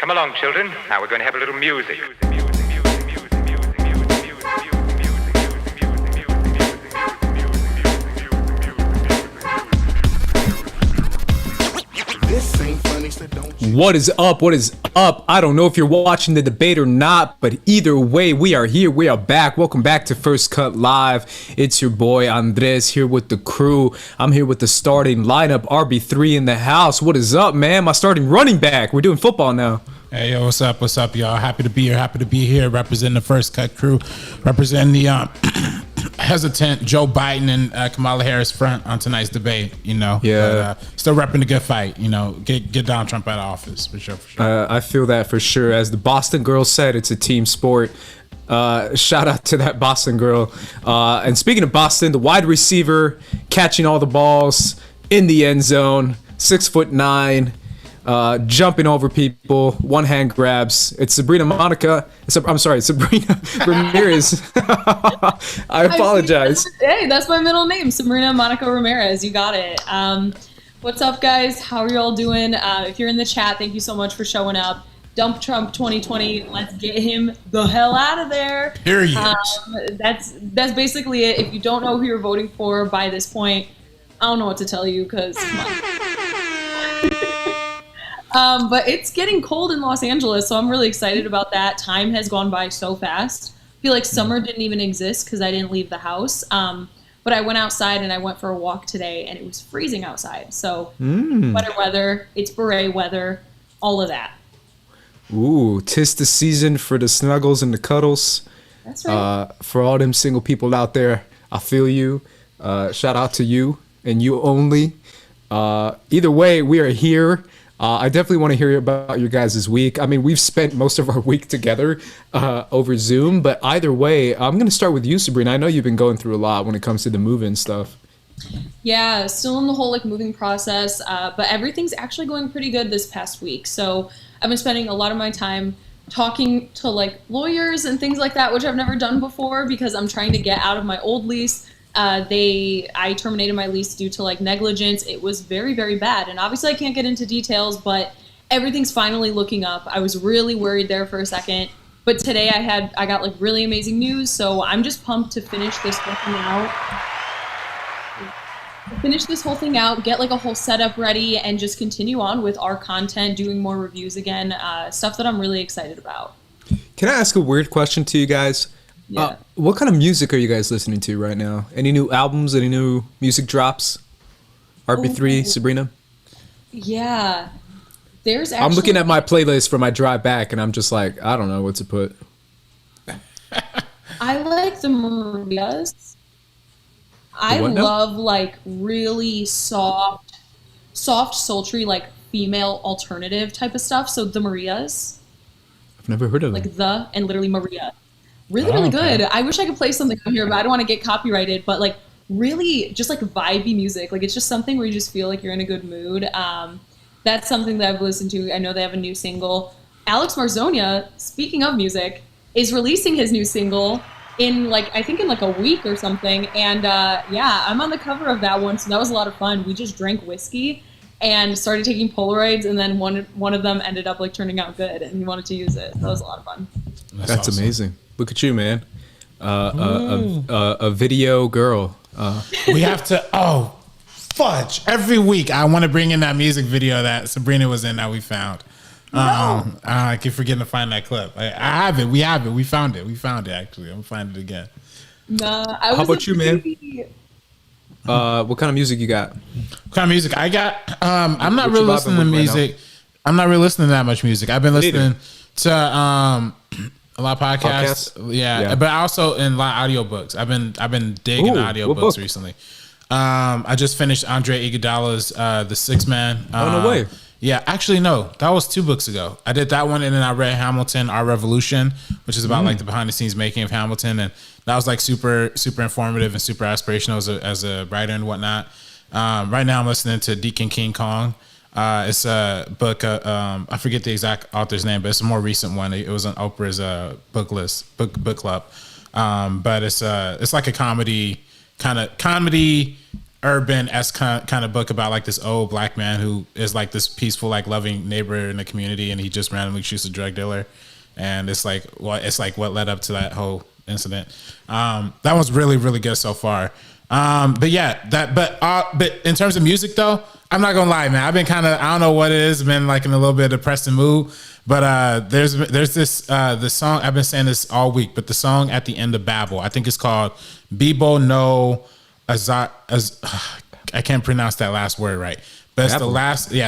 Come along, children. Now we're going to have a little music. What is up? What is up? I don't know if you're watching the debate or not, but either way, we are here. We are back. Welcome back to First Cut Live. It's your boy Andres here with the crew. I'm here with the starting lineup. RB3 in the house. What is up, man? My starting running back. We're doing football now. Hey, yo, what's up? What's up, y'all? Happy to be here. Happy to be here representing the First Cut crew, representing the hesitant Joe Biden and Kamala Harris front on tonight's debate, you know. Yeah. But, still repping the good fight, you know. Get Donald Trump out of office, for sure, for sure. I feel that for sure. As the Boston girl said, it's a team sport. Shout out to that Boston girl. And speaking of Boston, the wide receiver catching all the balls in the end zone, 6'9", jumping over people, one hand grabs. It's Sabrina Ramirez. I apologize. Hey, that's my middle name, Sabrina Monica Ramirez. You got it. What's up, guys? How are you all doing? If you're in the chat, thank you so much for showing up. Dump Trump 2020. Let's get him the hell out of there. Period. That's basically it. If you don't know who you're voting for by this point, I don't know what to tell you because come on. But it's getting cold in Los Angeles, so I'm really excited about that. Time has gone by so fast. I feel like summer didn't even exist because I didn't leave the house. But I went outside and I went for a walk today, and it was freezing outside. So better weather, it's beret weather, all of that. Ooh, 'tis the season for the snuggles and the cuddles. That's right. For all them single people out there, I feel you. Shout out to you and you only. Either way, we are here. I definitely want to hear about your guys' week. I mean, we've spent most of our week together over Zoom, but either way, I'm going to start with you, Sabrina. I know you've been going through a lot when it comes to the move-in stuff. Yeah, still in the whole moving process, but everything's actually going pretty good this past week. So I've been spending a lot of my time talking to lawyers and things like that, which I've never done before because I'm trying to get out of my old lease. I terminated my lease due to negligence. It was very, very bad. And obviously I can't get into details, but everything's finally looking up. I was really worried there for a second, but today I got really amazing news. So I'm just pumped to finish this whole thing out, get a whole setup ready and just continue on with our content, doing more reviews again, stuff that I'm really excited about. Can I ask a weird question to you guys? Yeah. What kind of music are you guys listening to right now? Any new albums? Any new music drops? RB3, Sabrina? Yeah. There's actually... I'm looking at my playlist for my drive back, and I'm just I don't know what to put. I like the Marias. I love really soft, sultry, female alternative type of stuff. So the Marias. I've never heard of them. The and literally Maria. Really good. I wish I could play something on here, but I don't want to get copyrighted. But really just vibey music. It's just something where you just feel you're in a good mood. That's something that I've listened to. I know they have a new single. Alex Marzonia, speaking of music, is releasing his new single in I think in a week or something. And yeah, I'm on the cover of that one. So that was a lot of fun. We just drank whiskey and started taking Polaroids, and then one of them ended up turning out good, and he wanted to use it. That was a lot of fun. That's awesome. Amazing. Look at you, man. A video girl. We have to. Oh, fudge! Every week, I want to bring in that music video that Sabrina was in that we found. I keep forgetting to find that clip. I have it. We have it. We found it. Actually, I'm gonna find it again. How about you, man? What kind of music you got? What kind of music I got? I'm not really listening to music. I'm not really listening to that much music. I've been listening to a lot of podcasts. Yeah, but also in a lot of audiobooks. I've been digging audiobooks recently. I just finished Andre Iguodala's The Sixth Man. Oh, no way. Yeah, actually, no. That was 2 books ago. I did that one, and then I read Hamilton, Our Revolution, which is about the behind-the-scenes making of Hamilton, and that was super, super informative and super aspirational as a writer and whatnot. Right now, I'm listening to Deacon King Kong. It's a book. I forget the exact author's name, but it's a more recent one. It was on Oprah's book club. But it's like a comedy urban-esque kind of book about like this old black man who is like this peaceful, like loving neighbor in the community, and he just randomly shoots a drug dealer, and it's like what led up to that whole incident. That one's really, really good so far. But in terms of music though, I'm not gonna lie, man. I've been I don't know what it is, been like in a little bit of depressing mood. But there's this the song, I've been saying this all week, but the song at the end of Babel, I think it's called Bibo no I can't pronounce that last word right. But it's Babel.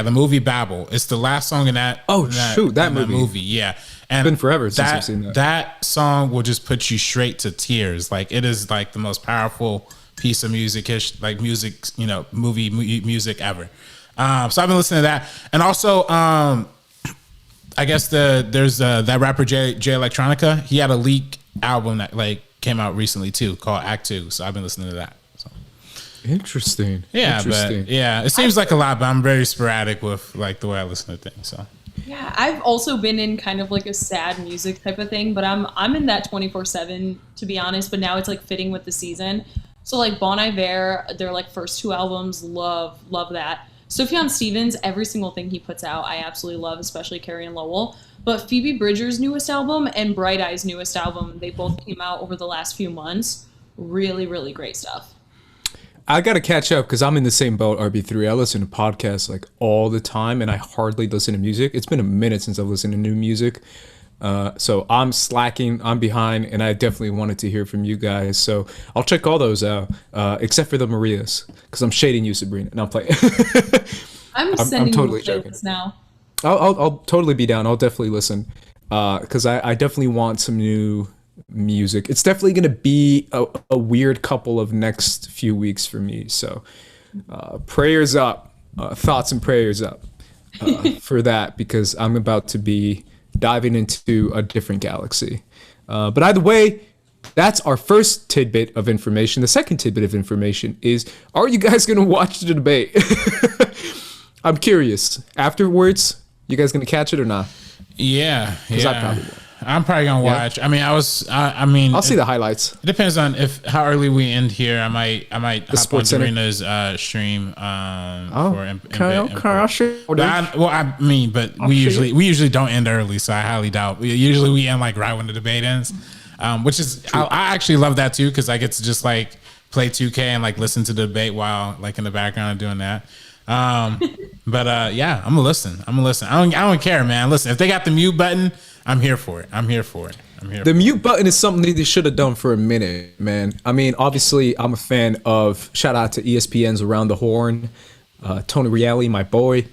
the movie Babel. It's the last song in that. That movie. Yeah. And it's been forever since I've seen that. That song will just put you straight to tears. Like it is like the most powerful piece of music, like music, movie music ever. So I've been listening to that. And also, I guess there's that rapper Jay Electronica. He had a leak album that like came out recently too, called Act 2. So I've been listening to that. So. Interesting. Yeah, Interesting. but it seems like a lot, but I'm very sporadic with like the way I listen to things. So Yeah, I've also been in kind of like a sad music type of thing, but I'm in that 24/7 to be honest. But now it's like fitting with the season. So like Bon Iver, their like first 2 albums, love that. Sufjan Stevens, every single thing he puts out, I absolutely love, especially Carrie and Lowell. But Phoebe Bridgers' newest album and Bright Eyes' newest album, they both came out over the last few months. Really, really great stuff. I got to catch up because I'm in the same boat, RB3. I listen to podcasts like all the time, and I hardly listen to music. It's been a minute since I've listened to new music. So I'm slacking, I'm behind, and I definitely wanted to hear from you guys. So I'll check all those out, except for the Marias, because I'm shading you, Sabrina. No, I'm playing. I'm sending totally you joking. playlists now. I'll totally be down. I'll definitely listen, because I definitely want some new music. It's definitely going to be a weird couple of next few weeks for me. So prayers up, thoughts and prayers up for that, because I'm about to be diving into a different galaxy. But either way, that's our first tidbit of information. The second tidbit of information is, are you guys going to watch the debate? I'm curious. Afterwards, you guys going to catch it or not? Yeah. I probably won't. I'm probably gonna watch. I mean, I'll see the highlights. It depends on how early we end here. I might hop on Center. Serena's stream. I'll show you. But we usually don't end early, so I highly doubt. Usually we end like right when the debate ends, which is I actually love that too, because I get to just like play 2K and like listen to the debate while like in the background doing that. But yeah, I'm gonna listen. I don't care, man. Listen, if they got the mute button, I'm here for it. The mute button is something that they should have done for a minute, man. I mean, obviously, I'm a fan of, shout out to ESPN's Around the Horn, Tony Reali, my boy.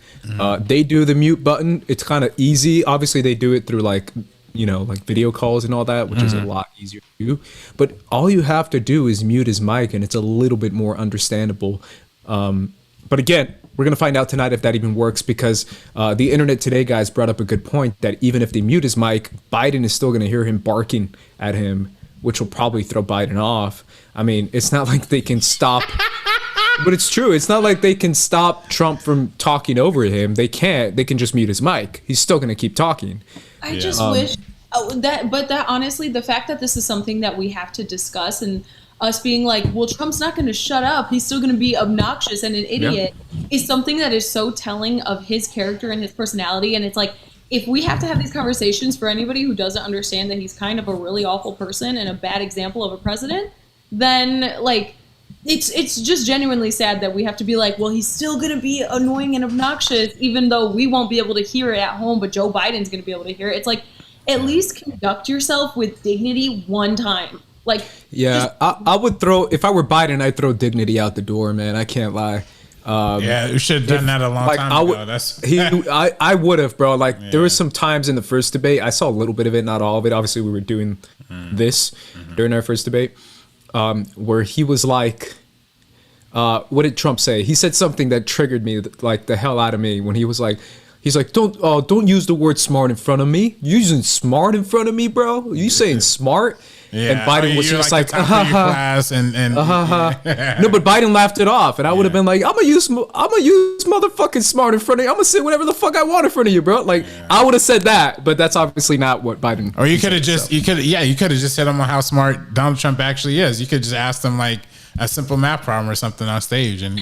They do the mute button. It's kind of easy. Obviously, they do it through like video calls and all that, which is a lot easier to do. But all you have to do is mute his mic, and it's a little bit more understandable. But again, we're going to find out tonight if that even works, because the Internet Today guys brought up a good point that even if they mute his mic, Biden is still going to hear him barking at him, which will probably throw Biden off. I mean, it's not like they can stop. But it's true. It's not like they can stop Trump from talking over him. They can't. They can just mute his mic. He's still going to keep talking. I just wish that honestly, the fact that this is something that we have to discuss, and us being like, well, Trump's not going to shut up, he's still going to be obnoxious and an idiot, is something that is so telling of his character and his personality. And it's like, if we have to have these conversations, for anybody who doesn't understand that he's kind of a really awful person and a bad example of a president, then like it's just genuinely sad that we have to be like, well, he's still going to be annoying and obnoxious, even though we won't be able to hear it at home, but Joe Biden's going to be able to hear it. It's like, at least conduct yourself with dignity one time. Like, yeah, I would throw, if I were Biden, I'd throw dignity out the door, man. I can't lie. Yeah, you should have done that a long time ago. I would have, bro. Like, there was some times in the first debate, I saw a little bit of it, not all of it. Obviously, we were doing this during our first debate, where he was like, what did Trump say? He said something that triggered me, like the hell out of me, when he was like, he's like, don't use the word smart in front of me. You using smart in front of me, bro? You saying smart? Yeah. And Biden was just like, No, but Biden laughed it off, and I would have been like, I'm gonna use motherfucking smart in front of you. I'm gonna say whatever the fuck I want in front of you, bro. Like, I would have said that, but that's obviously not what Biden. Or you could have just, you could have just said him how smart Donald Trump actually is. You could just ask him like, a simple math problem or something on stage, and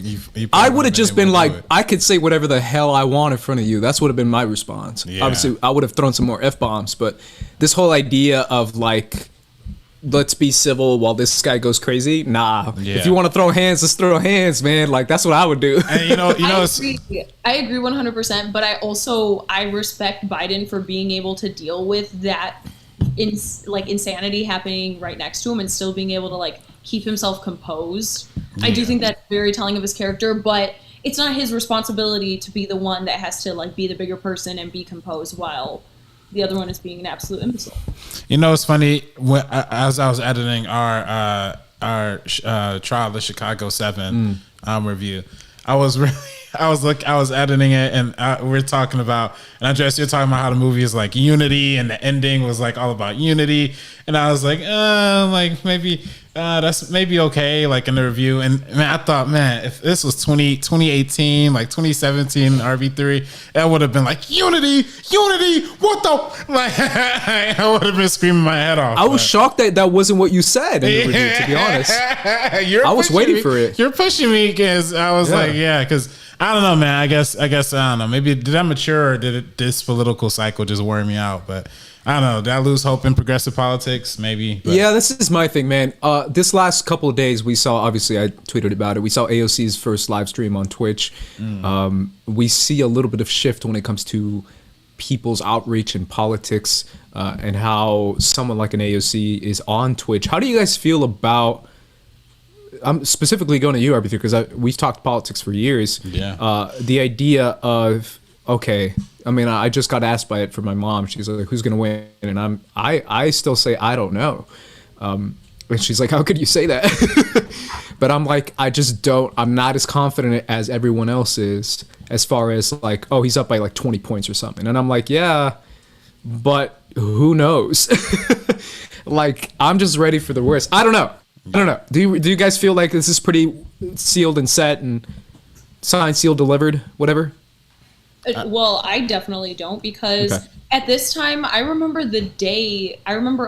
I would have just been like, I could say whatever the hell I want in front of you. That's would have been my response. Yeah. Obviously, I would have thrown some more F-bombs, but this whole idea of like, let's be civil while this guy goes crazy. Nah. Yeah. If you want to throw hands, let's throw hands, man. Like that's what I would do. And I agree 100%. But I respect Biden for being able to deal with that insanity happening right next to him and still being able to like keep himself composed. Yeah. I do think that's very telling of his character, but it's not his responsibility to be the one that has to like be the bigger person and be composed while the other one is being an absolute imbecile. It's funny. As I was editing our Trial of the Chicago 7 review, I was editing it, and we're talking about, and Andres, you're talking about how the movie is like unity, and the ending was like all about unity, and I was like, maybe that's maybe okay, like in the review. And man, I thought, man, if this was 2018, like 2017 RB3, that would have been like unity, what the, like I would have been screaming my head off. I was shocked that wasn't what you said in the review, to be honest. I was waiting for it. You're pushing me because I was like, because I don't know, man. I guess I don't know. Maybe did I mature, or did this political cycle just wear me out? But I don't know. Did I lose hope in progressive politics? Maybe. But. Yeah, this is my thing, man. This last couple of days, we saw, obviously, I tweeted about it. We saw AOC's first live stream on Twitch. We see a little bit of shift when it comes to people's outreach in politics and how someone like an AOC is on Twitch. How do you guys feel about... I'm specifically going to you, RB3, because we've talked politics for years. Yeah. The idea of, okay, I mean, I just got asked by it from my mom. She's like, "Who's going to win?" And I still say I don't know. And she's like, "How could you say that?" But I'm like, I just don't. I'm not as confident as everyone else is, as far as like, oh, he's up by like 20 points or something. And I'm like, yeah, but who knows? Like, I'm just ready for the worst. I don't know. Do you guys feel like this is pretty sealed and set and signed, sealed, delivered, whatever? Well, I definitely don't, because at this time, I remember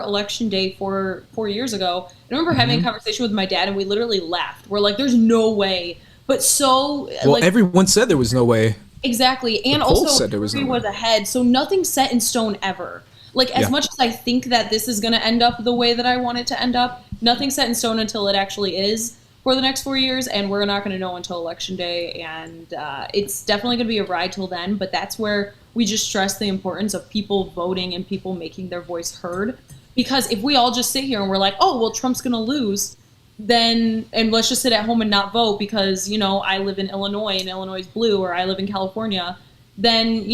election day 4 years ago. I remember having a conversation with my dad, and we literally laughed. We're like, "There's no way," but everyone said there was no way. Exactly, and also Hillary was ahead, so nothing's set in stone ever. Like, as much as I think that this is going to end up the way that I want it to end up, nothing's set in stone until it actually is for the next 4 years, and we're not going to know until Election Day, and it's definitely going to be a ride till then, but that's where we just stress the importance of people voting and people making their voice heard, because if we all just sit here and we're like, oh, well, Trump's going to lose, then, and let's just sit at home and not vote because, I live in Illinois and Illinois is blue, or I live in California, then,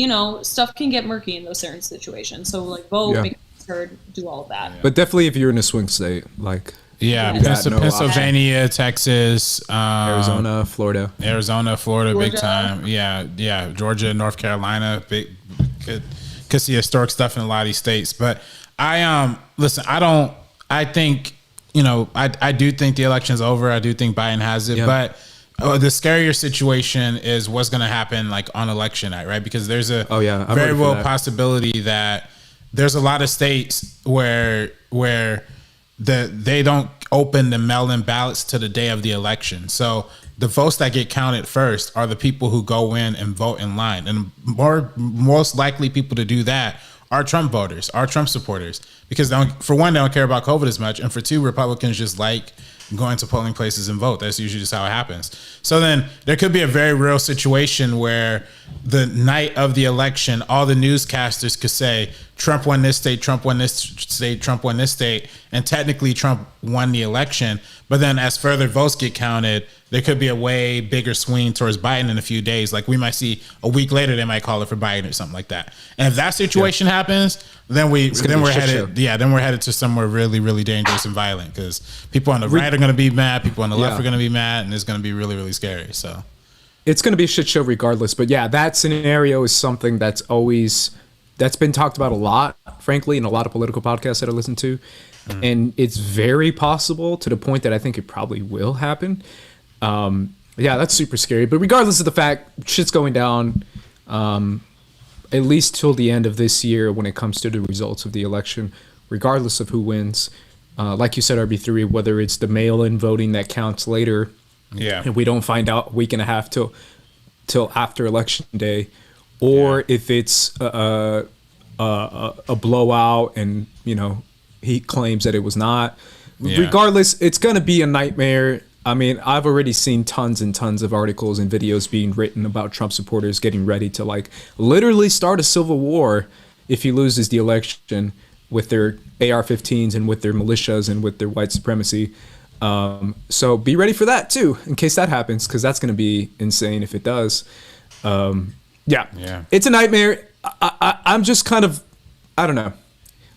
stuff can get murky in those certain situations. So, like, vote, make it heard, do all of that. But definitely if you're in a swing state, like... Yeah, Pennsylvania, Texas, Arizona, Florida, Georgia. Big time. Yeah, Georgia, North Carolina, big could see historic stuff in a lot of these states. But I think I do think the election's over. I do think Biden has it, but the scarier situation is what's going to happen like on election night, right? Because there's a very well possibility that there's a lot of states where they don't open the mail-in ballots to the day of the election. So the votes that get counted first are the people who go in and vote in line. And most likely people to do that are Trump voters, are Trump supporters. Because for one, they don't care about COVID as much. And for two, Republicans just like going to polling places and vote. That's usually just how it happens. So then there could be a very real situation where the night of the election, all the newscasters could say, Trump won this state, Trump won this state, Trump won this state. And technically Trump won the election. But then as further votes get counted, there could be a way bigger swing towards Biden in a few days. Like we might see a week later, they might call it for Biden or something like that. And if that situation happens, then we're headed to somewhere really, really dangerous and violent, because people on the right are going to be mad, people on the left are going to be mad, and it's going to be really, really scary. So it's going to be a shit show regardless. But yeah, that scenario is something that's been talked about a lot, frankly, in a lot of political podcasts that I listen to. And it's very possible, to the point that I think it probably will happen. Yeah, that's super scary. But regardless of the fact, shit's going down, at least till the end of this year when it comes to the results of the election, regardless of who wins. like you said, RB3, whether it's the mail-in voting that counts later, and we don't find out a week and a half till after election day, or if it's a blowout and he claims that it was not. Regardless, it's going to be a nightmare. I mean, I've already seen tons and tons of articles and videos being written about Trump supporters getting ready to like literally start a civil war if he loses the election with their AR-15s and with their militias and with their white supremacy. So be ready for that too, in case that happens, because that's going to be insane if it does. It's a nightmare. I'm just kind of, I don't know.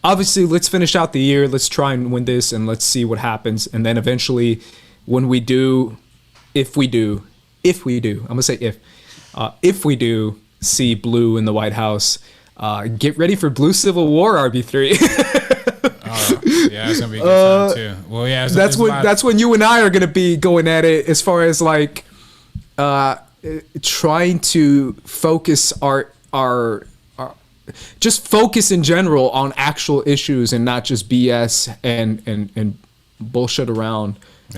Obviously, let's finish out the year. Let's try and win this, and let's see what happens. And then eventually, when we do, if we do, I'm gonna say if we do see blue in the White House, get ready for blue civil war, RB3. It's gonna be a good time too. Well, that's when you and I are gonna be going at it as far as like trying to focus our just focus in general on actual issues and not just BS and bullshit around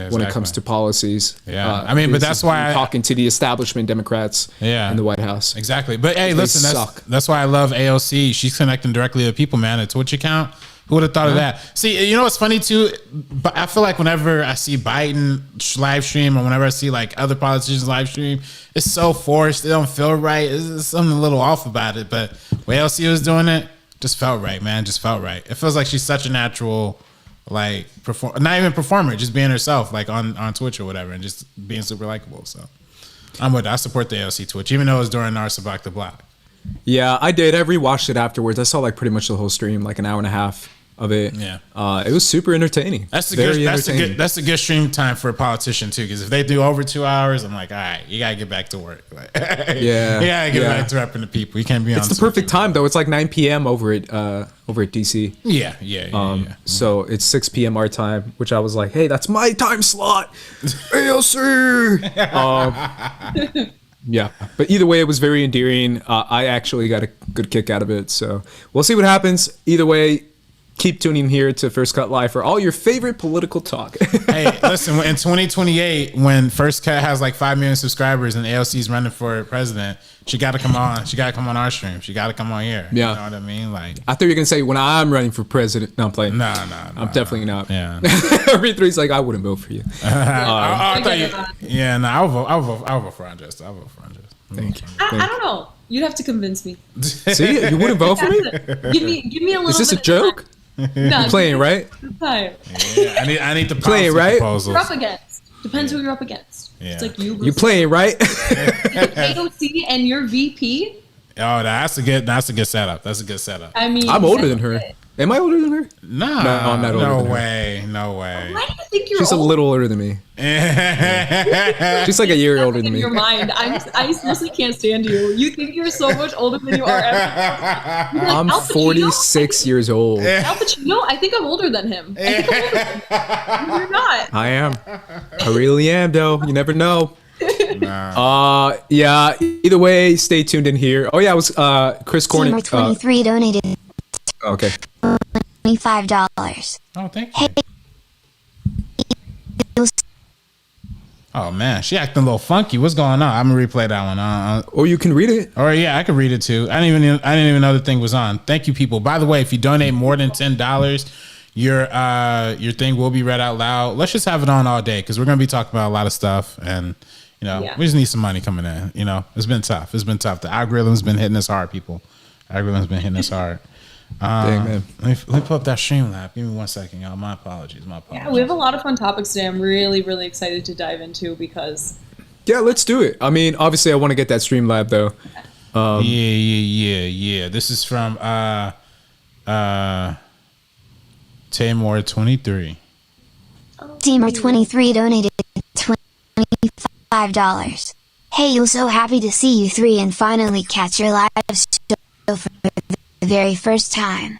when it comes to policies. I mean, but that's why talking to the establishment Democrats in the White House. Exactly. But hey, listen, that's why I love AOC. She's connecting directly to people, man. A Twitch account. Who would have thought of that? See, you know what's funny too? But I feel like whenever I see Biden live stream or whenever I see like other politicians live stream, it's so forced. It don't feel right. There's something a little off about it. But when LC was doing it, just felt right, man. Just felt right. It feels like she's such a natural, like not even performer, just being herself, like on Twitch or whatever, and just being super likable. So I support the AOC Twitch, even though it was during our Block the Block. Yeah, I did. I rewatched it afterwards. I saw like pretty much the whole stream, like an hour and a half of it. It was super entertaining. That's a good stream time for a politician too, because if they do over 2 hours, I'm like, all right, you gotta get back to work. Like, you gotta get back to repping the people. You can't be on. It's the perfect time though. It's like 9 p.m. over at DC. So it's 6 p.m. our time, which I was like, hey, that's my time slot. AOC. But either way, it was very endearing. I actually got a good kick out of it. So we'll see what happens. Either way, keep tuning here to First Cut Live for all your favorite political talk. Hey, listen, in 2028, when First Cut has like 5 million subscribers and AOC's running for president, she got to come on. She got to come on our stream. She got to come on here. Yeah. You know what I mean? Like, I thought you were going to say when I'm running for president. No, I'm playing. No. I'm definitely not. Yeah. RB3's like, I wouldn't vote for you. I would vote for Andres. I'll vote for Andres. Thank you. I don't know. You'd have to convince me. See, you wouldn't vote for me? Give me a little. Is this a joke? No, you're playing, right? I need the playing, right? proposals. You're up against. Depends who you're up against. Yeah. It's like you. You playing, right? AOC and your VP. Oh, that's a good setup. That's a good setup. I mean, I'm older than her. Am I older than her? No, I'm not older no than way, her. No way. Why do you think you're She's old? a little older than me. She's like a year older than in me. your mind, I seriously can't stand you. You think you're so much older than you are. I'm 46 years old. Al Pacino? I think I'm older than him. I think I'm older than him. You're not. I am. I really am, though. You never know. Yeah. Either way, stay tuned in here. Oh yeah, it was Chris Cornett. Teamer 23 donated. Okay. $25. Oh, thank you. Oh man, she acting a little funky. What's going on? I'm gonna replay that one. Or you can read it. Or yeah, I can read it too. I didn't even know the thing was on. Thank you, people. By the way, if you donate more than $10, your thing will be read out loud. Let's just have it on all day because we're gonna be talking about a lot of stuff, and we just need some money coming in. It's been tough. The algorithm's been hitting us hard, people. Algorithm's been hitting us hard. Dang, man. Let me pull up that Streamlab. Give me 1 second, y'all. My apologies. Yeah, we have a lot of fun topics today. I'm really, really excited to dive into because. Yeah, let's do it. I mean, obviously, I want to get that Streamlab though. Yeah. This is from Taymor 23. Teamer 23 donated $25. Hey, you're so happy to see you three and finally catch your live show for the very first time.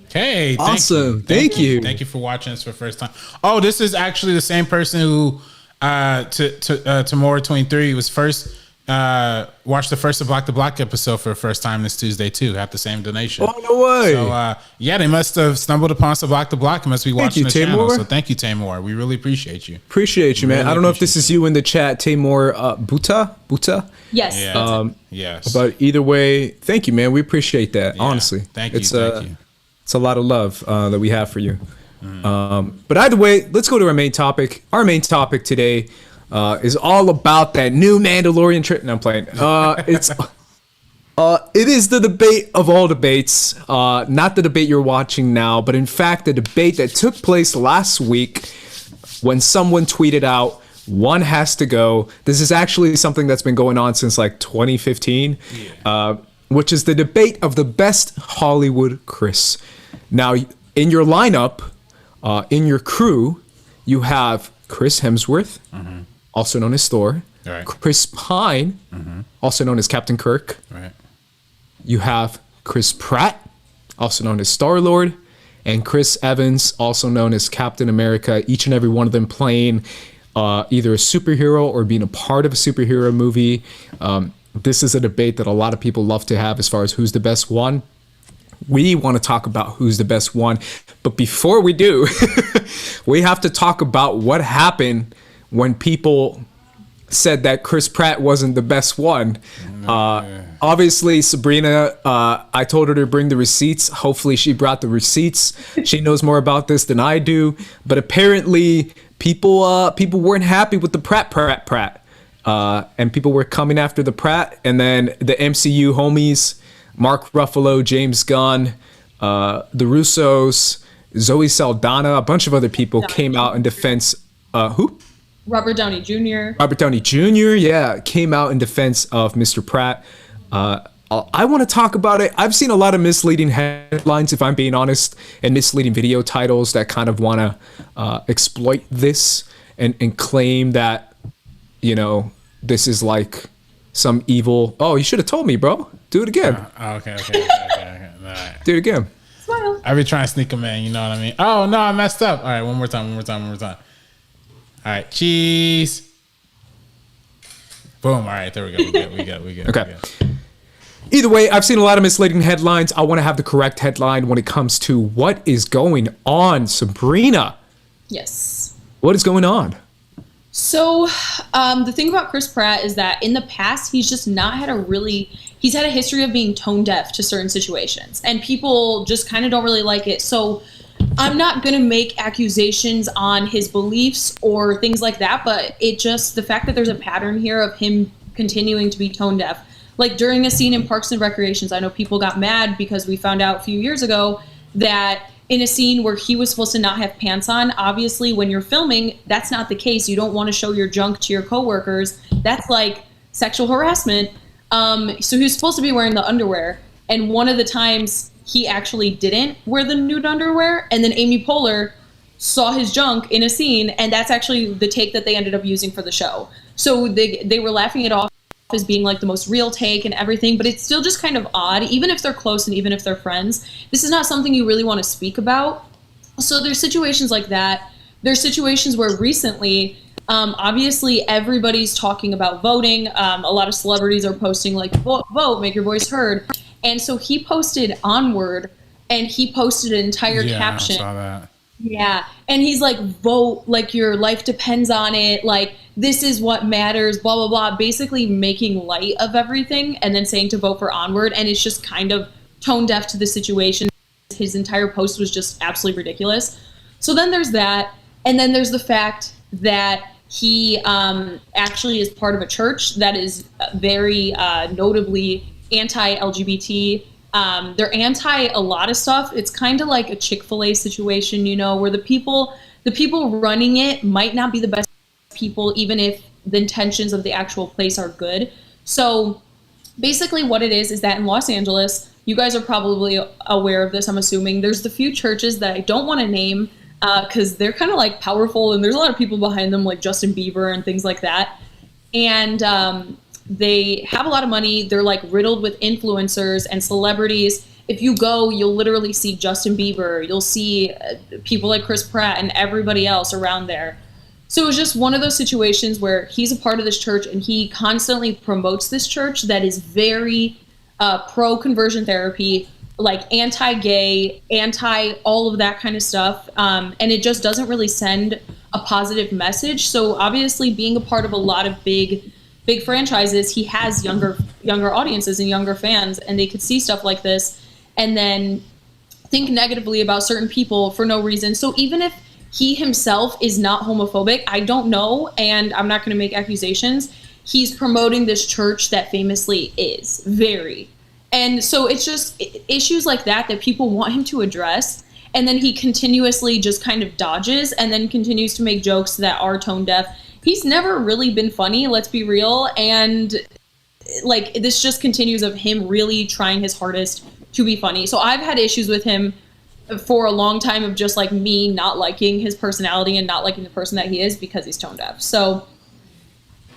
Hey, awesome. Thank you. Thank you for watching us for the first time. Oh, this is actually the same person who Tamora 23 was first watch the first of Block the Block episode for the first time this Tuesday too. At the same donation. Oh, no way. So yeah, they must have stumbled upon some Block the Block and must be watching the channel. Tamor. So thank you, Tamor. We really appreciate you. Appreciate you, man. Really I don't know if this appreciate is you in the chat, Tamor Buta. Yes. Yeah. That's it. Yes. But either way, thank you, man. We appreciate that. Yeah. Honestly, Thank you. It's Thank you. it's a lot of love that we have for you. But either way, let's go to our main topic. Our main topic today is all about that new Mandalorian trip. No, I'm playing. It is the debate of all debates. Not the debate you're watching now, but in fact, the debate that took place last week when someone tweeted out, "One has to go." This is actually something that's been going on since like 2015, which is the debate of the best Hollywood Chris. Now, in your lineup, in your crew, you have Chris Hemsworth, also known as Thor, Right. Chris Pine, also known as Captain Kirk. Right. You have Chris Pratt, also known as Star-Lord, and Chris Evans, also known as Captain America, each and every one of them playing either a superhero or being a part of a superhero movie. This is a debate that a lot of people love to have as far as who's the best one. We want to talk about who's the best one. But before we do, we have to talk about what happened when people said that Chris Pratt wasn't the best one. Obviously, Sabrina, I told her to bring the receipts. Hopefully she brought the receipts. She knows more about this than I do. But apparently people weren't happy with the Pratt. And people were coming after the Pratt. And then the MCU homies, Mark Ruffalo, James Gunn, the Russos, Zoe Saldana, a bunch of other people came out in defense. Who? Robert Downey Jr. Robert Downey Jr., yeah, came out in defense of Mr. Pratt. I want to talk about it. I've seen a lot of misleading headlines, if I'm being honest, and misleading video titles that kind of want to exploit this and claim that, you know, this is like some evil. Oh, you should have told me, bro. Do it again. Okay. All right. Do it again. Smile. I be trying to sneak them in, you know what I mean? Oh, no, I messed up. All right, one more time. All right, cheese. Boom. All right, there we go. We good. Okay. Either way, I've seen a lot of misleading headlines. I want to have the correct headline when it comes to what is going on. Sabrina, Yes. what is going on? So the thing about Chris Pratt is that in the past, he's just not had he's had a history of being tone deaf to certain situations, and people just kind of don't really like it. So I'm not going to make accusations on his beliefs or things like that, but the fact that there's a pattern here of him continuing to be tone deaf. Like during a scene in Parks and Recreations, I know people got mad because we found out a few years ago that in a scene where he was supposed to not have pants on, obviously when you're filming, that's not the case. You don't want to show your junk to your coworkers. That's like sexual harassment. So he was supposed to be wearing the underwear. And one of the times he actually didn't wear the nude underwear. And then Amy Poehler saw his junk in a scene. And that's actually the take that they ended up using for the show. So they were laughing it off as being like the most real take and everything, but it's still just kind of odd, even if they're close and even if they're friends. This is not something you really want to speak about. So there's situations like that. There's situations where recently, obviously everybody's talking about voting. A lot of celebrities are posting like, vote, make your voice heard. And so he posted Onward, and he posted an entire caption. I saw that. Yeah. And he's like, vote, like your life depends on it. Like, this is what matters, blah, blah, blah. Basically making light of everything and then saying to vote for Onward. And it's just kind of tone deaf to the situation. His entire post was just absolutely ridiculous. So then there's that. And then there's the fact that he actually is part of a church that is very notably anti-LGBT. They're anti a lot of stuff. It's kind of like a Chick-fil-A situation, you know, where the people running it might not be the best people, even if the intentions of the actual place are good. So basically what it is that in Los Angeles, you guys are probably aware of this, I'm assuming, there's the few churches that I don't want to name because they're kind of like powerful and there's a lot of people behind them like Justin Bieber and things like that. And they have a lot of money. They're like riddled with influencers and celebrities. If you go, you'll literally see Justin Bieber. You'll see people like Chris Pratt and everybody else around there. So it was just one of those situations where he's a part of this church and he constantly promotes this church that is very pro-conversion therapy, like anti-gay, anti all of that kind of stuff. And it just doesn't really send a positive message. So obviously being a part of a lot of big franchises, he has younger audiences and younger fans, and they could see stuff like this and then think negatively about certain people for no reason. So even if he himself is not homophobic, I don't know, and I'm not going to make accusations, he's promoting this church that famously is very. And so it's just issues like that people want him to address, and then he continuously just kind of dodges and then continues to make jokes that are tone deaf. He's never really been funny, let's be real, and like this just continues of him really trying his hardest to be funny. So I've had issues with him for a long time of just like me not liking his personality and not liking the person that he is because he's tone deaf. So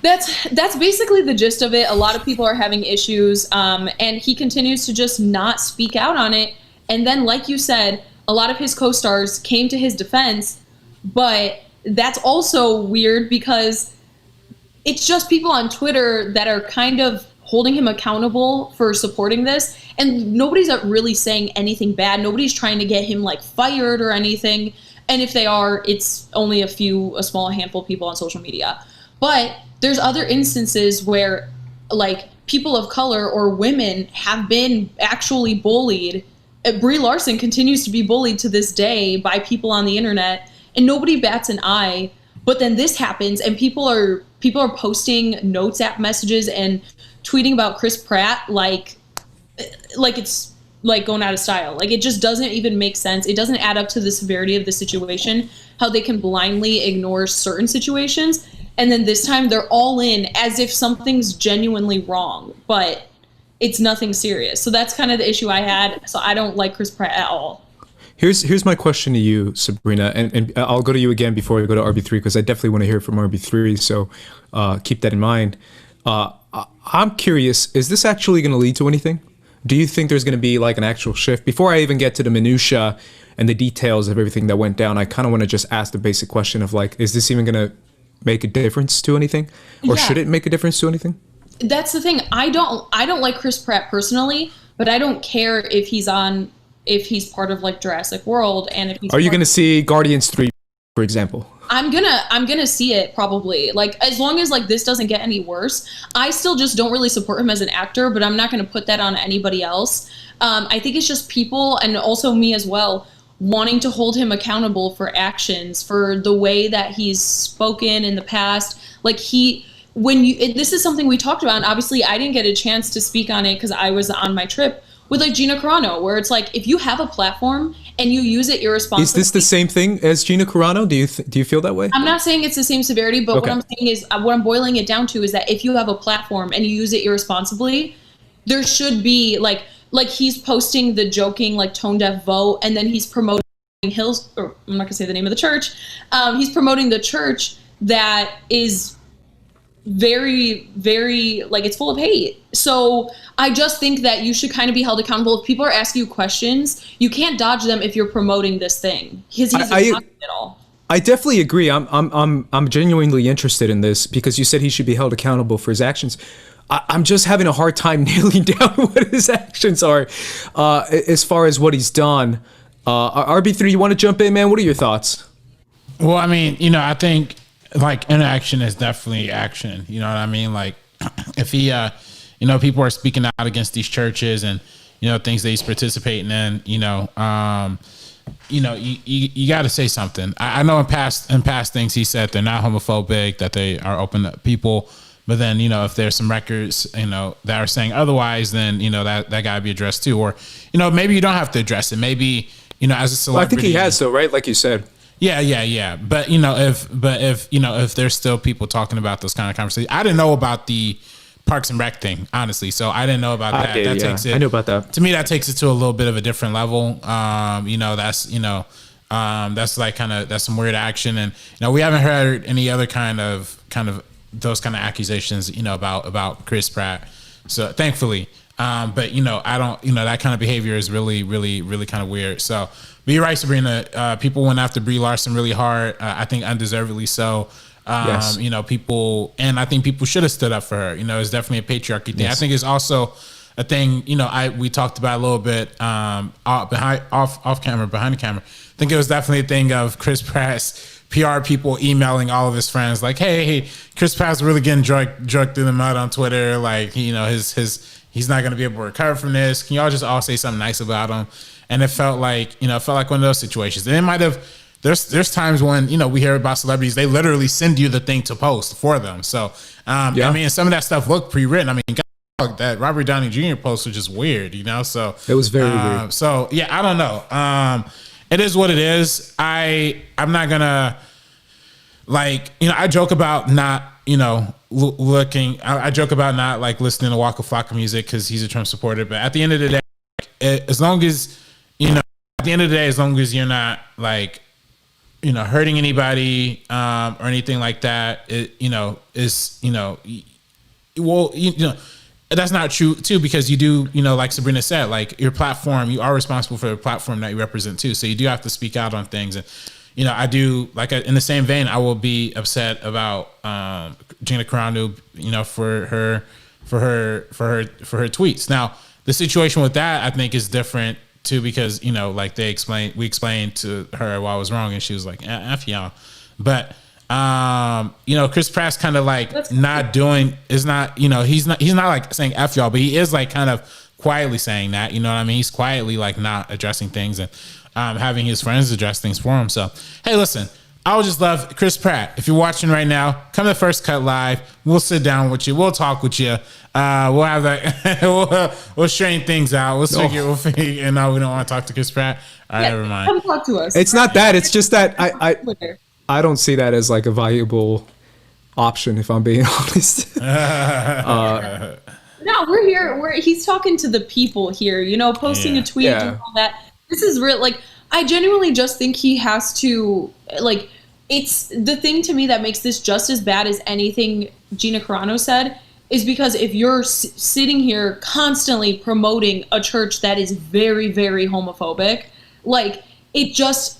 that's basically the gist of it. A lot of people are having issues, and he continues to just not speak out on it. And then, like you said, a lot of his co-stars came to his defense, but that's also weird because it's just people on Twitter that are kind of holding him accountable for supporting this, and nobody's really saying anything bad. Nobody's trying to get him like fired or anything, and if they are, it's only a small handful of people on social media. But there's other instances where like people of color or women have been actually bullied. Brie Larson continues to be bullied to this day by people on the internet, and nobody bats an eye. But then this happens, and people are posting notes app messages and tweeting about Chris Pratt like it's like going out of style. Like it just doesn't even make sense. It doesn't add up to the severity of the situation, how they can blindly ignore certain situations. And then this time they're all in as if something's genuinely wrong, but it's nothing serious. So that's kind of the issue I had. So I don't like Chris Pratt at all. Here's my question to you, Sabrina, and I'll go to you again before we go to RB3 because I definitely want to hear from RB3. So keep that in mind. I'm curious, is this actually going to lead to anything? Do you think there's going to be like an actual shift? Before I even get to the minutia and the details of everything that went down, I kind of want to just ask the basic question of like, is this even going to make a difference to anything, or should it make a difference to anything? That's the thing. I don't like Chris Pratt personally, but I don't care if he's part of like Jurassic World, and if he's Are you going to see Guardians 3, for example? I'm gonna see it probably. Like as long as like this doesn't get any worse. I still just don't really support him as an actor, but I'm not gonna put that on anybody else. I think it's just people, and also me as well, wanting to hold him accountable for actions, for the way that he's spoken in the past. Like this is something we talked about, and obviously I didn't get a chance to speak on it because I was on my trip with like Gina Carano, where it's like, if you have a platform and you use it irresponsibly. Is this the same thing as Gina Carano? Do you feel that way? I'm not saying it's the same severity, but what I'm saying is, what I'm boiling it down to is that if you have a platform and you use it irresponsibly, there should be like he's posting the joking like tone deaf vote, and then he's promoting Hills, or I'm not gonna say the name of the church. He's promoting the church that is very, very, like, it's full of hate. So I just think that you should kind of be held accountable. If people are asking you questions, you can't dodge them if you're promoting this thing, because he's not at all. I definitely agree. I'm genuinely interested in this because you said he should be held accountable for his actions. I'm just having a hard time nailing down what his actions are as far as what he's done. RB3, you want to jump in, man? What are your thoughts? Well, I mean, I think like inaction is definitely action. You know what I mean? Like if he, people are speaking out against these churches and, things that he's participating in, you got to say something. I know in past things he said they're not homophobic, that they are open to people. But then, if there's some records, that are saying otherwise, then, that got to be addressed too. Or, maybe you don't have to address it. Maybe, as a celebrity. Well, I think he has though, right? Like you said. Yeah. But, if there's still people talking about those kind of conversations. I didn't know about the Parks and Rec thing, honestly. So I didn't know about that. I knew about that. To me, that takes it to a little bit of a different level. That's like that's some weird action. And, we haven't heard any other kind of those kind of accusations, about Chris Pratt. So thankfully, But I don't. That kind of behavior is really, really, really kind of weird. So, but you're right, Sabrina. People went after Brie Larson really hard. I think undeservedly so. Yes. People, and I think people should have stood up for her. It's definitely a patriarchy thing. Yes. I think it's also a thing. We talked about a little bit off camera, behind the camera. I think it was definitely a thing of Chris Pratt's PR people emailing all of his friends like, "Hey, Chris Pratt's really getting drugged through the mud on Twitter. Like, he's not going to be able to recover from this. Can y'all just all say something nice about him?" And it felt like one of those situations. And it might have. There's times when we hear about celebrities, they literally send you the thing to post for them. So I mean, some of that stuff looked pre-written. I mean, God, that Robert Downey Jr. post was just weird, So it was very weird. So yeah, I don't know. It is what it is. I'm not gonna I joke about not looking. I joke about not like listening to Waka Flocka music because he's a Trump supporter. But at the end of the day, as long as you're not like hurting anybody or anything like that, that's not true too, because you do, like Sabrina said, like your platform, you are responsible for the platform that you represent too. So you do have to speak out on things. And, I do, like, in the same vein, I will be upset about Gina Carano, for her tweets. Now, the situation with that, I think, is different too, because like we explained to her why I was wrong, and she was like, "F y'all." But Chris Pratt's kind of like not doing is not he's not like saying "F y'all," but he is like kind of quietly saying that. You know what I mean? He's quietly like not addressing things and having his friends address things for him. So hey, listen. I would just love Chris Pratt. If you're watching right now, come to First Cut Live. We'll sit down with you. We'll talk with you. We'll have that. we'll straighten things out. We'll figure. And now we don't want to talk to Chris Pratt. All right, never mind. Come talk to us. It's not that. It's just that I don't see that as like a valuable option, if I'm being honest. No, we're here. He's talking to the people here. Posting a tweet and all that. This is real. Like, I genuinely just think he has to like. It's the thing to me that makes this just as bad as anything Gina Carano said, is because if you're sitting here constantly promoting a church that is very, very homophobic, like it just,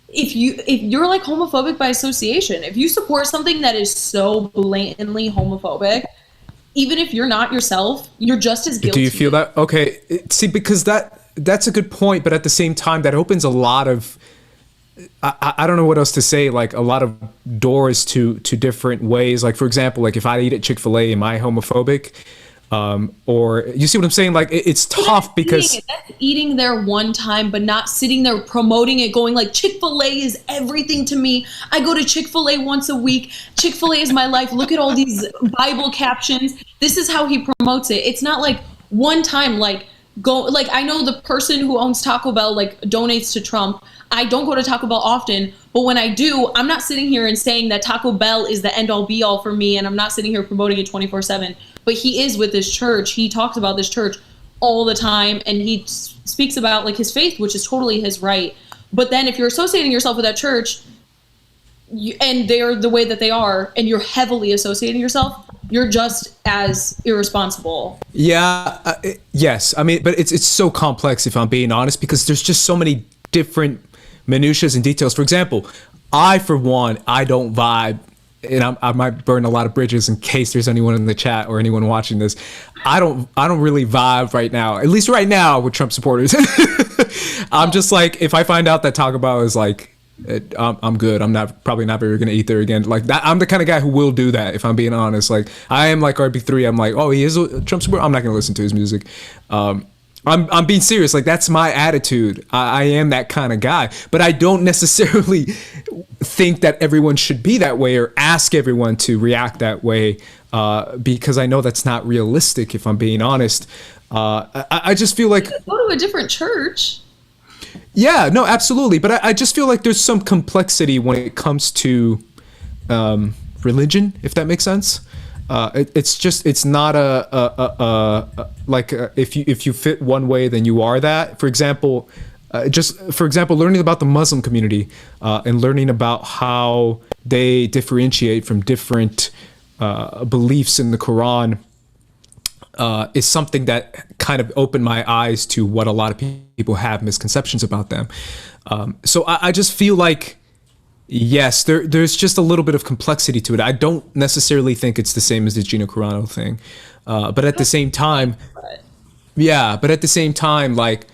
if you're like homophobic by association, if you support something that is so blatantly homophobic, even if you're not yourself, you're just as guilty. Do you feel that? Okay. See, because that's a good point, but at the same time, that opens a lot of, I don't know what else to say, like a lot of doors to different ways. Like, for example, like if I eat at Chick-fil-A, am I homophobic? Or you see what I'm saying? Like it's tough because that's eating there one time, but not sitting there promoting it, going like Chick-fil-A is everything to me. I go to Chick-fil-A once a week. Chick-fil-A is my life. Look at all these Bible captions. This is how he promotes it. It's not like one time, like I know the person who owns Taco Bell like donates to Trump. I don't go to Taco Bell often, but when I do, I'm not sitting here and saying that Taco Bell is the end all be all for me, and I'm not sitting here promoting it 24/7. But he is with this church. He talks about this church all the time, and he speaks about like his faith, which is totally his right. But then if you're associating yourself with that church, and they're the way that they are, and you're heavily associating yourself, you're just as irresponsible. Yeah, yes. I mean, but it's so complex, if I'm being honest, because there's just so many different minutiae and details. For example, for one, I don't vibe, and I might burn a lot of bridges in case there's anyone in the chat or anyone watching this. I don't really vibe right now, at least right now, with Trump supporters. I'm just like, if I find out that Taco Bell is like, I'm good. I'm probably not very gonna eat there again. Like that, I'm the kind of guy who will do that. If I'm being honest, like I am like RB3. I'm like, oh, he is a Trump supporter. I'm not gonna listen to his music. I'm being serious. Like that's my attitude. I am that kind of guy. But I don't necessarily think that everyone should be that way or ask everyone to react that way, because I know that's not realistic. If I'm being honest, I just feel like go to a different church. Yeah, no, absolutely. But I just feel like there's some complexity when it comes to religion, if that makes sense. It's not if you fit one way, then you are that. For example, learning about the Muslim community and learning about how they differentiate from different beliefs in the Quran. is something that kind of opened my eyes to what a lot of people have misconceptions about them. So I just feel like, yes, there's just a little bit of complexity to it. I don't necessarily think it's the same as the Gina Carano thing, but at the same time, like,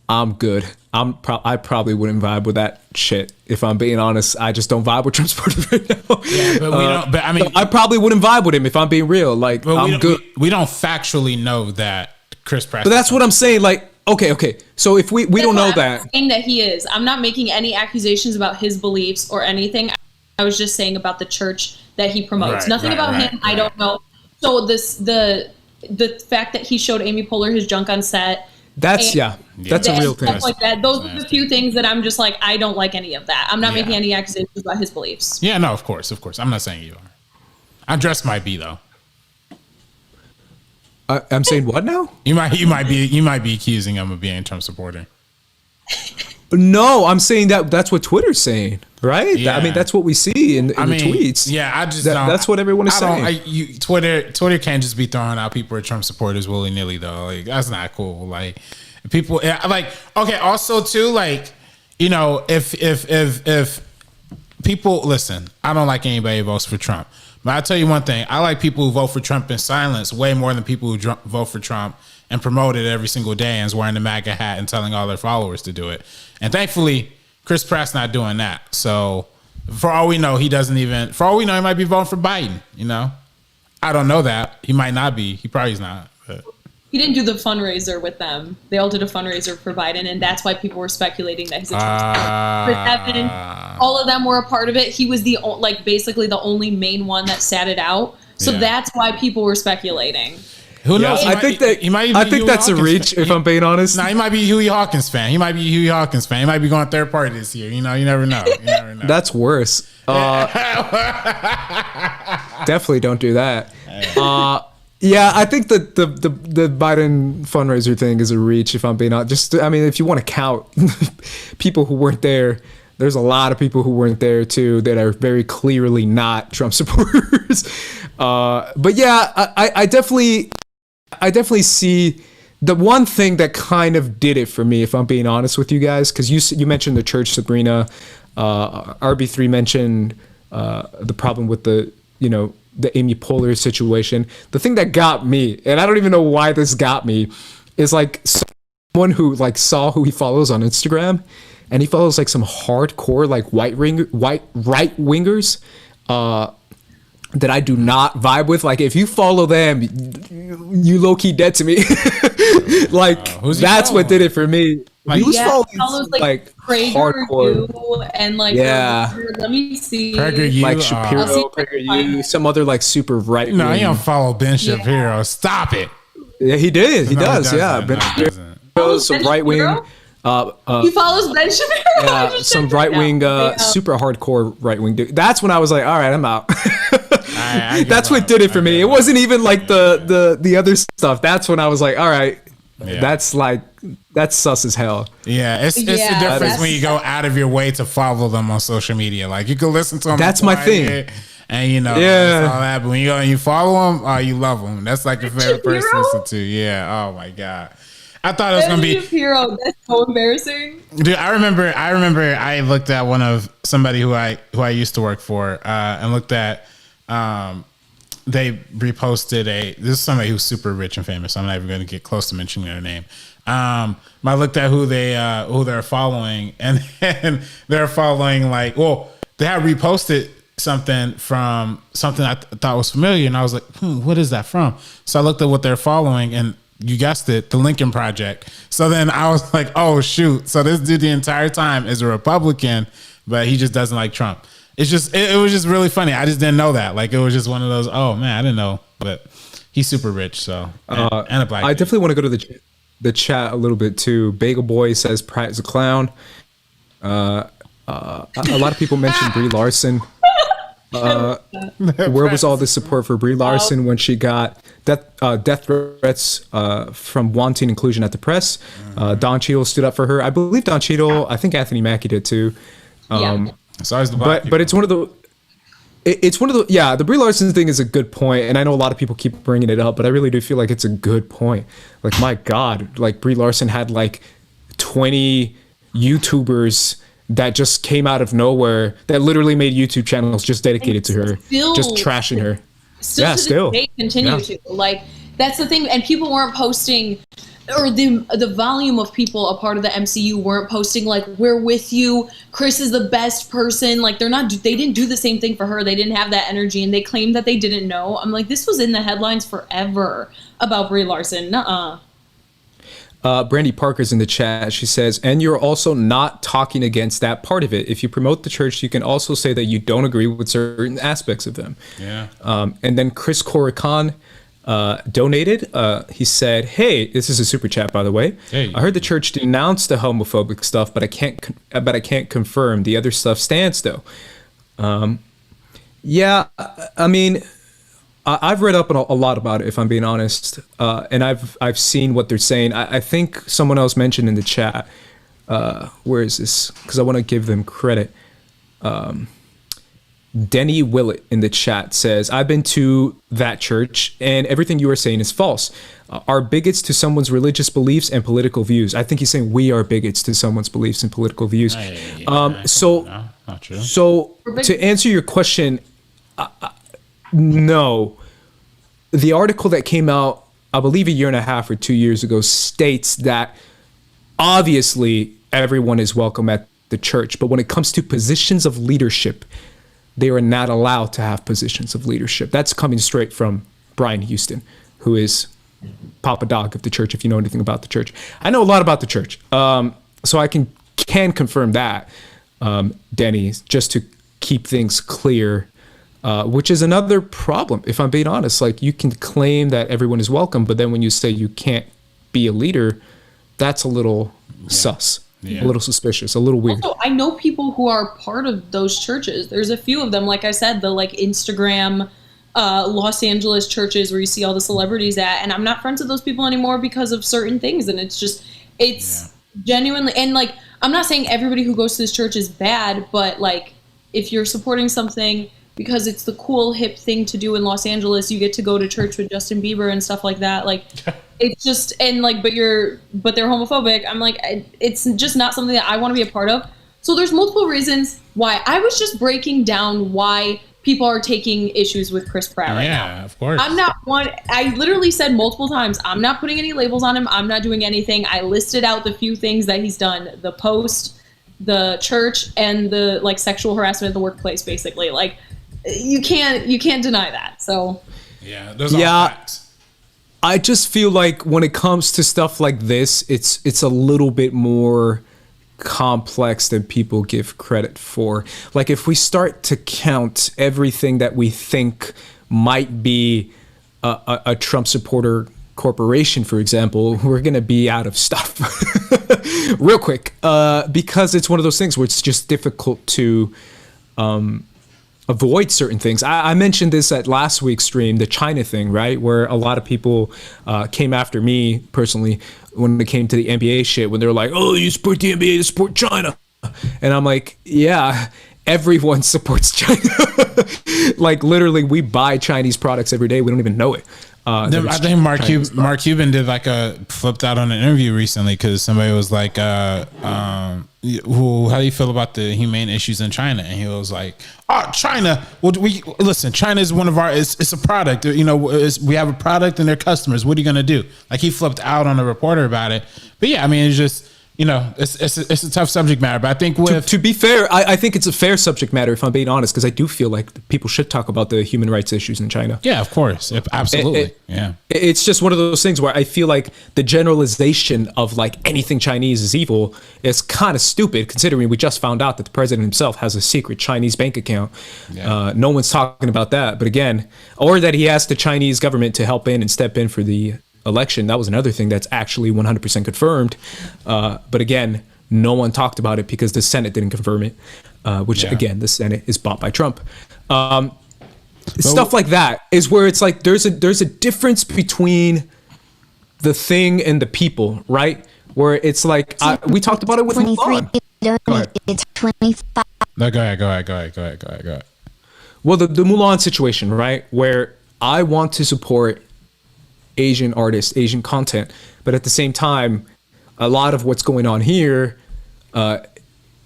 I'm good. I probably wouldn't vibe with that shit if I'm being honest. I just don't vibe with Trump supporters right now. Yeah, but we don't. But I mean, I probably wouldn't vibe with him if I'm being real. Like, I'm good. We don't factually know that Chris Pratt. But that's what I'm saying. Like, okay. So if we don't know that, I'm saying that he is. I'm not making any accusations about his beliefs or anything. I was just saying about the church that he promotes. Nothing about him. I don't know. So the fact that he showed Amy Poehler his junk on set. That's that's a real thing. Stuff like that. Those are the few things that I'm just like, I don't like any of that. I'm not making any accusations about his beliefs. Yeah, no, of course. I'm not saying you are. Andres might be though. I'm saying what now? You might be accusing him of being a Trump supporter. No, I'm saying that's what Twitter's saying, right? Yeah. I mean, that's what we see in the tweets. Yeah, I just don't. That's what everyone is saying. Twitter can't just be throwing out people who are Trump supporters willy nilly though. Like, that's not cool. Like, people like, okay. Also, too, like, you know, if people listen, I don't like anybody who votes for Trump, but I tell you one thing: I like people who vote for Trump in silence way more than people who vote for Trump and promote it every single day and is wearing the MAGA hat and telling all their followers to do it. And thankfully, Chris Pratt's not doing that. So for all we know, he might be voting for Biden, you know? I don't know that. He might not be. He probably is not. But. He didn't do the fundraiser with them. They all did a fundraiser for Biden, and that's why people were speculating that he's a Trump supporter. Chris Evans, all of them were a part of it. He was basically the only main one that sat it out. So that's why people were speculating. Who knows? I think that's a reach, if I'm being honest. Nah, he might be a Huey Hawkins fan. He might be going third party this year. You know, you never know. That's worse. Definitely don't do that. Yeah, I think that the Biden fundraiser thing is a reach, if I'm being honest. If you want to count people who weren't there, there's a lot of people who weren't there too that are very clearly not Trump supporters. But yeah, I definitely see the one thing that kind of did it for me, if I'm being honest with you guys, because you mentioned the church, Sabrina. RB3 mentioned the problem with the Amy Poehler situation. The thing that got me, and I don't even know why this got me, is like someone who like saw who he follows on Instagram, and he follows like some hardcore like right wingers that I do not vibe with. Like, if you follow them, you low key dead to me. Like, that's what did it for me. Like, he follows like hardcore and like let me see, PragerU, like Shapiro, PragerU, some other like super right. No, he don't follow Ben Shapiro. Stop it. Yeah, he did. He does. Yeah, Ben Shapiro, some right wing. He follows Ben Shapiro. Yeah, some right wing, super hardcore right wing dude. That's when I was like, all right, I'm out. That's what did it for me. It wasn't even like the other stuff. That's when I was like, all right, that's sus as hell. Yeah, it's the difference when you go out of your way to follow them on social media. Like, you can listen to them. That's my thing. And all that. But when you go and you follow them, you love them. That's like your favorite person to listen to. Yeah. Oh my god. I thought it was gonna be Shapiro. That's so embarrassing, dude. I remember. I looked at one of somebody who I used to work for, and looked at. They reposted this is somebody who's super rich and famous. So I'm not even going to get close to mentioning their name. I looked at who they're following, and they're following they had reposted something from something I thought was familiar, and I was like, what is that from? So I looked at what they're following, and you guessed it, the Lincoln Project. So then I was like, oh shoot. So this dude the entire time is a Republican, but he just doesn't like Trump. It's just, it was just really funny. I just didn't know that. Like, it was just one of those, oh man, I didn't know, but he's super rich. So, and a black I definitely want to go to the chat a little bit too. Bagel Boy says Pratt is a clown. A lot of people mentioned Brie Larson. Where was all the support for Brie Larson when she got death threats from wanting inclusion at the press? Don Cheadle stood up for her. I believe Don Cheadle. I think Anthony Mackie did too. So is the black but it's one of It's one of the the Brie Larson thing is a good point, and I know a lot of people keep bringing it up, but I really do feel like it's a good point. Like, my God, like Brie Larson had like 20 YouTubers that just came out of nowhere that literally made YouTube channels just dedicated to her, just trashing her. Still they continue to, like, that's the thing. And people weren't posting, or the volume of people a part of the MCU weren't posting like, we're with you, Chris is the best person. Like, they didn't do the same thing for her. They didn't have that energy, and they claimed that they didn't know. I'm like, this was in the headlines forever about Brie Larson. Brandy Parker's in the chat. She says, and you're also not talking against that part of it. If you promote the church, you can also say that you don't agree with certain aspects of them. Yeah. And then Chris Korakan donated. He said, hey, this is a super chat, by the way. Hey. I heard the church denounce the homophobic stuff, but I can't confirm. The other stuff stands, though. Yeah, I mean, I've read up a lot about it, if I'm being honest, and I've seen what they're saying. I think someone else mentioned in the chat. Where is this? Because I want to give them credit. Denny Willett in the chat says, I've been to that church, and everything you are saying is false. Are bigots to someone's religious beliefs and political views. I think he's saying we are bigots to someone's beliefs and political views. So not true. So to answer your question, no. The article that came out, I believe a year and a half or 2 years ago, states that obviously everyone is welcome at the church, but when it comes to positions of leadership, they are not allowed to have positions of leadership. That's coming straight from Brian Houston, who is Papa Dog of the church, if you know anything about the church. I know a lot about the church, so I can confirm that, Denny, just to keep things clear. Which is another problem, if I'm being honest. Like, you can claim that everyone is welcome, but then when you say you can't be a leader, that's a little sus, a little suspicious, a little weird. Also, I know people who are part of those churches. There's a few of them, like I said, the like Instagram Los Angeles churches where you see all the celebrities at, and I'm not friends with those people anymore because of certain things, and it's genuinely, and like, I'm not saying everybody who goes to this church is bad, but like, if you're supporting something because it's the cool hip thing to do in Los Angeles, you get to go to church with Justin Bieber and stuff like that. Like, it's just, and like, but they're homophobic. I'm like, it's just not something that I want to be a part of. So there's multiple reasons why. I was just breaking down why people are taking issues with Chris Pratt right now. Yeah, of course. I'm not one. I literally said multiple times, I'm not putting any labels on him. I'm not doing anything. I listed out the few things that he's done: the post, the church, and the like sexual harassment at the workplace. Basically, like, you can't deny that. So yeah, those are facts. I just feel like when it comes to stuff like this, it's a little bit more complex than people give credit for. Like, if we start to count everything that we think might be a Trump supporter corporation, for example, we're going to be out of stuff real quick, because it's one of those things where it's just difficult to avoid certain things. I mentioned this at last week's stream, the China thing, right? Where a lot of people came after me personally when it came to the NBA shit, when they were like, oh, you support the NBA to support China. And I'm like, yeah, everyone supports China. Like, literally, we buy Chinese products every day. We don't even know it. I think Mark Cuban did like flipped out on an interview recently because somebody was like, how do you feel about the humane issues in China? And he was like, oh, China. Well, listen, China is one of our, it's a product, you know, we have a product and they're customers. What are you going to do? Like, he flipped out on a reporter about it. But yeah, I mean, it's just, you know, it's a tough subject matter, but I think to be fair, I think it's a fair subject matter, if I'm being honest, because I do feel like people should talk about the human rights issues in China. Yeah, of course. Absolutely. It's just one of those things where I feel like the generalization of like anything Chinese is evil is kind of stupid, considering we just found out that the president himself has a secret Chinese bank account. Yeah. No one's talking about that. But again, or that he asked the Chinese government to help in and step in for the election. That was another thing that's actually 100% confirmed. But again, no one talked about it because the Senate didn't confirm it, which again, the Senate is bought by Trump. Stuff like that is where it's like there's a difference between the thing and the people, right? Where it's like we talked about it with Mulan. It's 25. No, go ahead. well, the Mulan situation, right? Where I want to support Asian artists, Asian content, but at the same time, a lot of what's going on here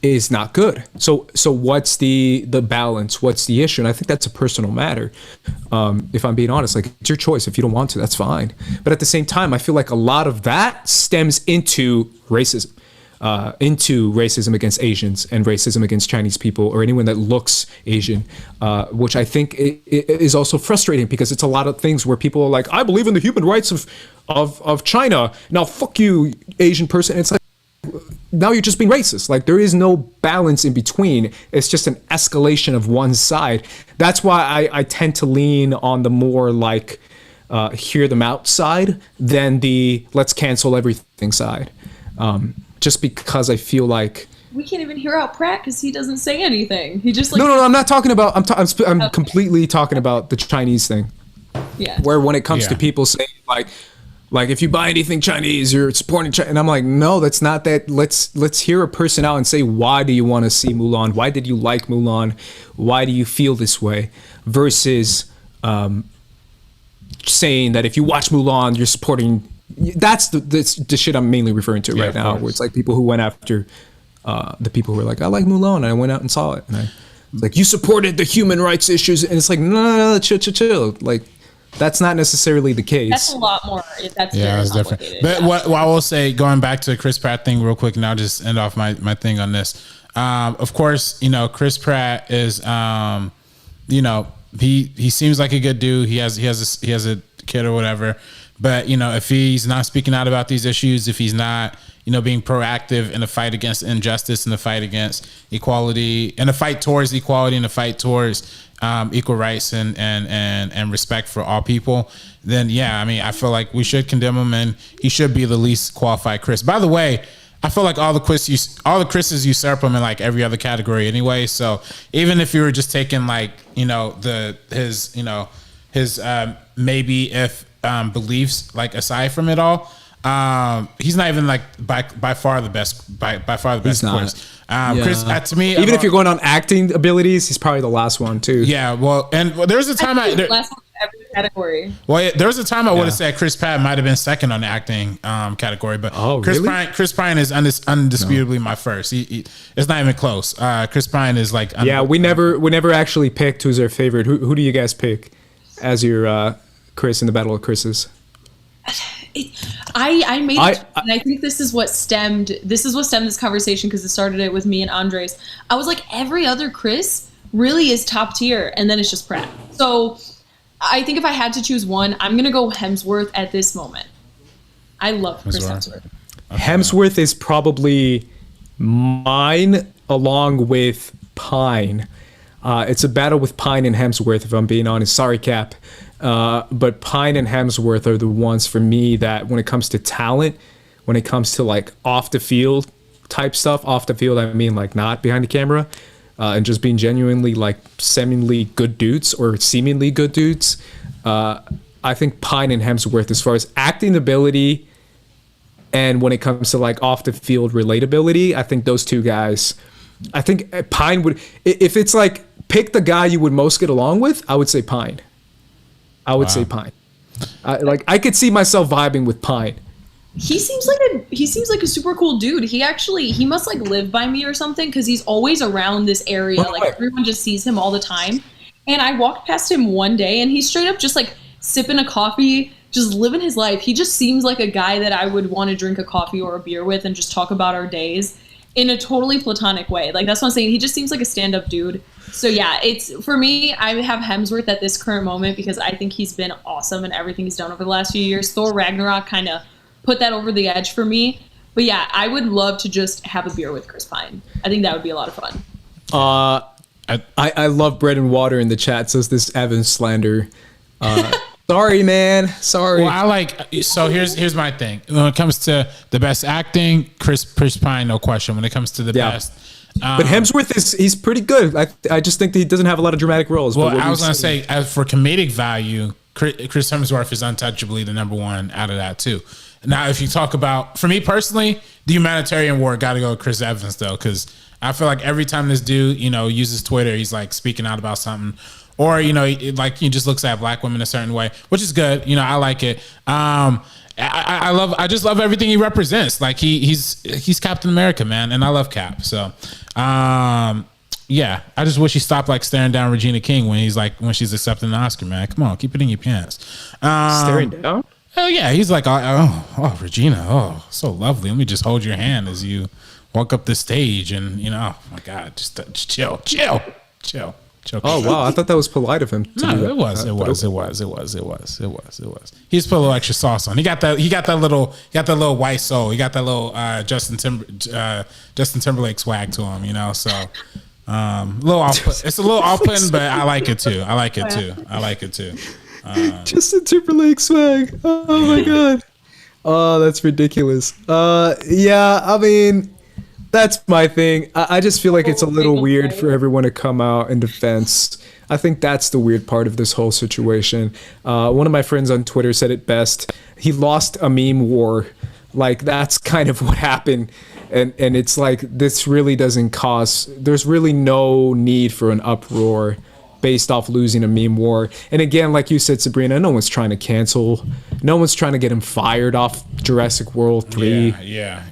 is not good. So what's the balance? What's the issue? And I think that's a personal matter. If I'm being honest, like, it's your choice. If you don't want to, that's fine. But at the same time, I feel like a lot of that stems into racism. Into racism against Asians and racism against Chinese people or anyone that looks Asian, which I think is also frustrating because it's a lot of things where people are like, I believe in the human rights of China. Now, fuck you, Asian person. It's like, now you're just being racist. Like, there is no balance in between. It's just an escalation of one side. That's why I tend to lean on the more like hear them out side than the let's cancel everything side. Just because I feel like we can't even hear out Pratt because he doesn't say anything. He just like no. I'm not talking about. I'm completely talking about the Chinese thing. Yeah. Where when it comes to people saying like if you buy anything Chinese, you're supporting China, and I'm like, no, that's not that. Let's hear a person out and say, why do you want to see Mulan? Why did you like Mulan? Why do you feel this way? Versus saying that if you watch Mulan, you're supporting. That's the shit I'm mainly referring to right now, where it's like people who went after the people who were like, I like Mulan, and I went out and saw it, and I like, you supported the human rights issues, and it's like, no, chill. Like, that's not necessarily the case. That's a lot more. That's different. But what I will say, going back to the Chris Pratt thing real quick, and I'll just end off my thing on this. Of course, Chris Pratt is, he seems like a good dude. He has a kid or whatever. But, if he's not speaking out about these issues, if he's not, being proactive in the fight against injustice, in the fight against equality, in the fight towards equality, in the fight towards equal rights and respect for all people, then, I feel like we should condemn him, and he should be the least qualified Chris. By the way, I feel like all the Chris's usurp him in like every other category anyway. So even if you were just taking like, his maybe if beliefs like aside from it all, he's not even like by far the best by far the best Chris. Chris, to me, even if you're going on acting abilities, he's probably the last one too. Yeah, well, there's a time last one in every category. Well, there was a time I would have said Chris Pratt might have been second on the acting category, but Chris Pine is undisputably my first. It's not even close. Chris Pine is like we never actually picked who's our favorite. Who do you guys pick as your Chris in the Battle of Chris's? I made it, and I think this is what stemmed this conversation, because it started it with me and Andres. I was like, every other Chris really is top tier, and then it's just Pratt. So I think if I had to choose one, I'm gonna go Hemsworth at this moment. I love Chris Hemsworth. Hemsworth is probably mine along with Pine. It's a battle with Pine and Hemsworth, if I'm being honest. Sorry, Cap. But Pine and Hemsworth are the ones for me that when it comes to talent, when it comes to like off the field type stuff, off the field, I mean like not behind the camera, and just being genuinely like seemingly good dudes or seemingly good dudes. I think Pine and Hemsworth, as far as acting ability and when it comes to like off the field relatability, I think those two guys, I think Pine would, if it's like pick the guy you would most get along with, I would say Pine. I would say Pine. I could see myself vibing with Pine. He seems like a super cool dude. He must like live by me or something, because he's always around this area. Like everyone just sees him all the time. And I walked past him one day, and he's straight up just like sipping a coffee, just living his life. He just seems like a guy that I would want to drink a coffee or a beer with and just talk about our days in a totally platonic way. Like, that's what I'm saying. He just seems like a stand-up dude. So yeah, it's, for me, I have Hemsworth at this current moment because I think he's been awesome in everything he's done over the last few years. Thor Ragnarok kind of put that over the edge for me. But yeah, I would love to just have a beer with Chris Pine. I think that would be a lot of fun. I love bread and water in the chat, says this Evan slander. Sorry, man. Sorry. Well, so here's my thing. When it comes to the best acting, Chris Pine, no question. When it comes to the best. But Hemsworth he's pretty good. I just think that he doesn't have a lot of dramatic roles. Well, I was going to say, as for comedic value, Chris Hemsworth is untouchably the number one out of that too. Now, if you talk about, for me personally, the humanitarian war, got to go with Chris Evans though, because I feel like every time this dude, uses Twitter, he's like speaking out about something, or like he just looks at black women a certain way, which is good. I like it. I just love everything he represents. Like he's Captain America, man, and I love Cap. So, yeah, I just wish he stopped like staring down Regina King when she's accepting an Oscar, man. Come on, keep it in your pants. Staring down? Oh yeah, he's like, oh, Regina, oh, so lovely. Let me just hold your hand as you walk up the stage, and oh my God, just chill. Oh wow, I thought that was polite of him. No, it was. He's put a little extra sauce on. He got that little white soul. He got that little Justin Timberlake swag to him. So it's a little off-putting, but I like it too. Justin Timberlake swag. Oh my God. Oh, that's ridiculous. Yeah, I mean, that's my thing. I just feel like it's a little weird for everyone to come out in defense. I think that's the weird part of this whole situation. One of my friends on Twitter said it best. He lost a meme war. Like, that's kind of what happened. And it's like, this really there's really no need for an uproar based off losing a meme war. And again, like you said, Sabrina, no one's trying to cancel. No one's trying to get him fired off Jurassic World 3. Yeah.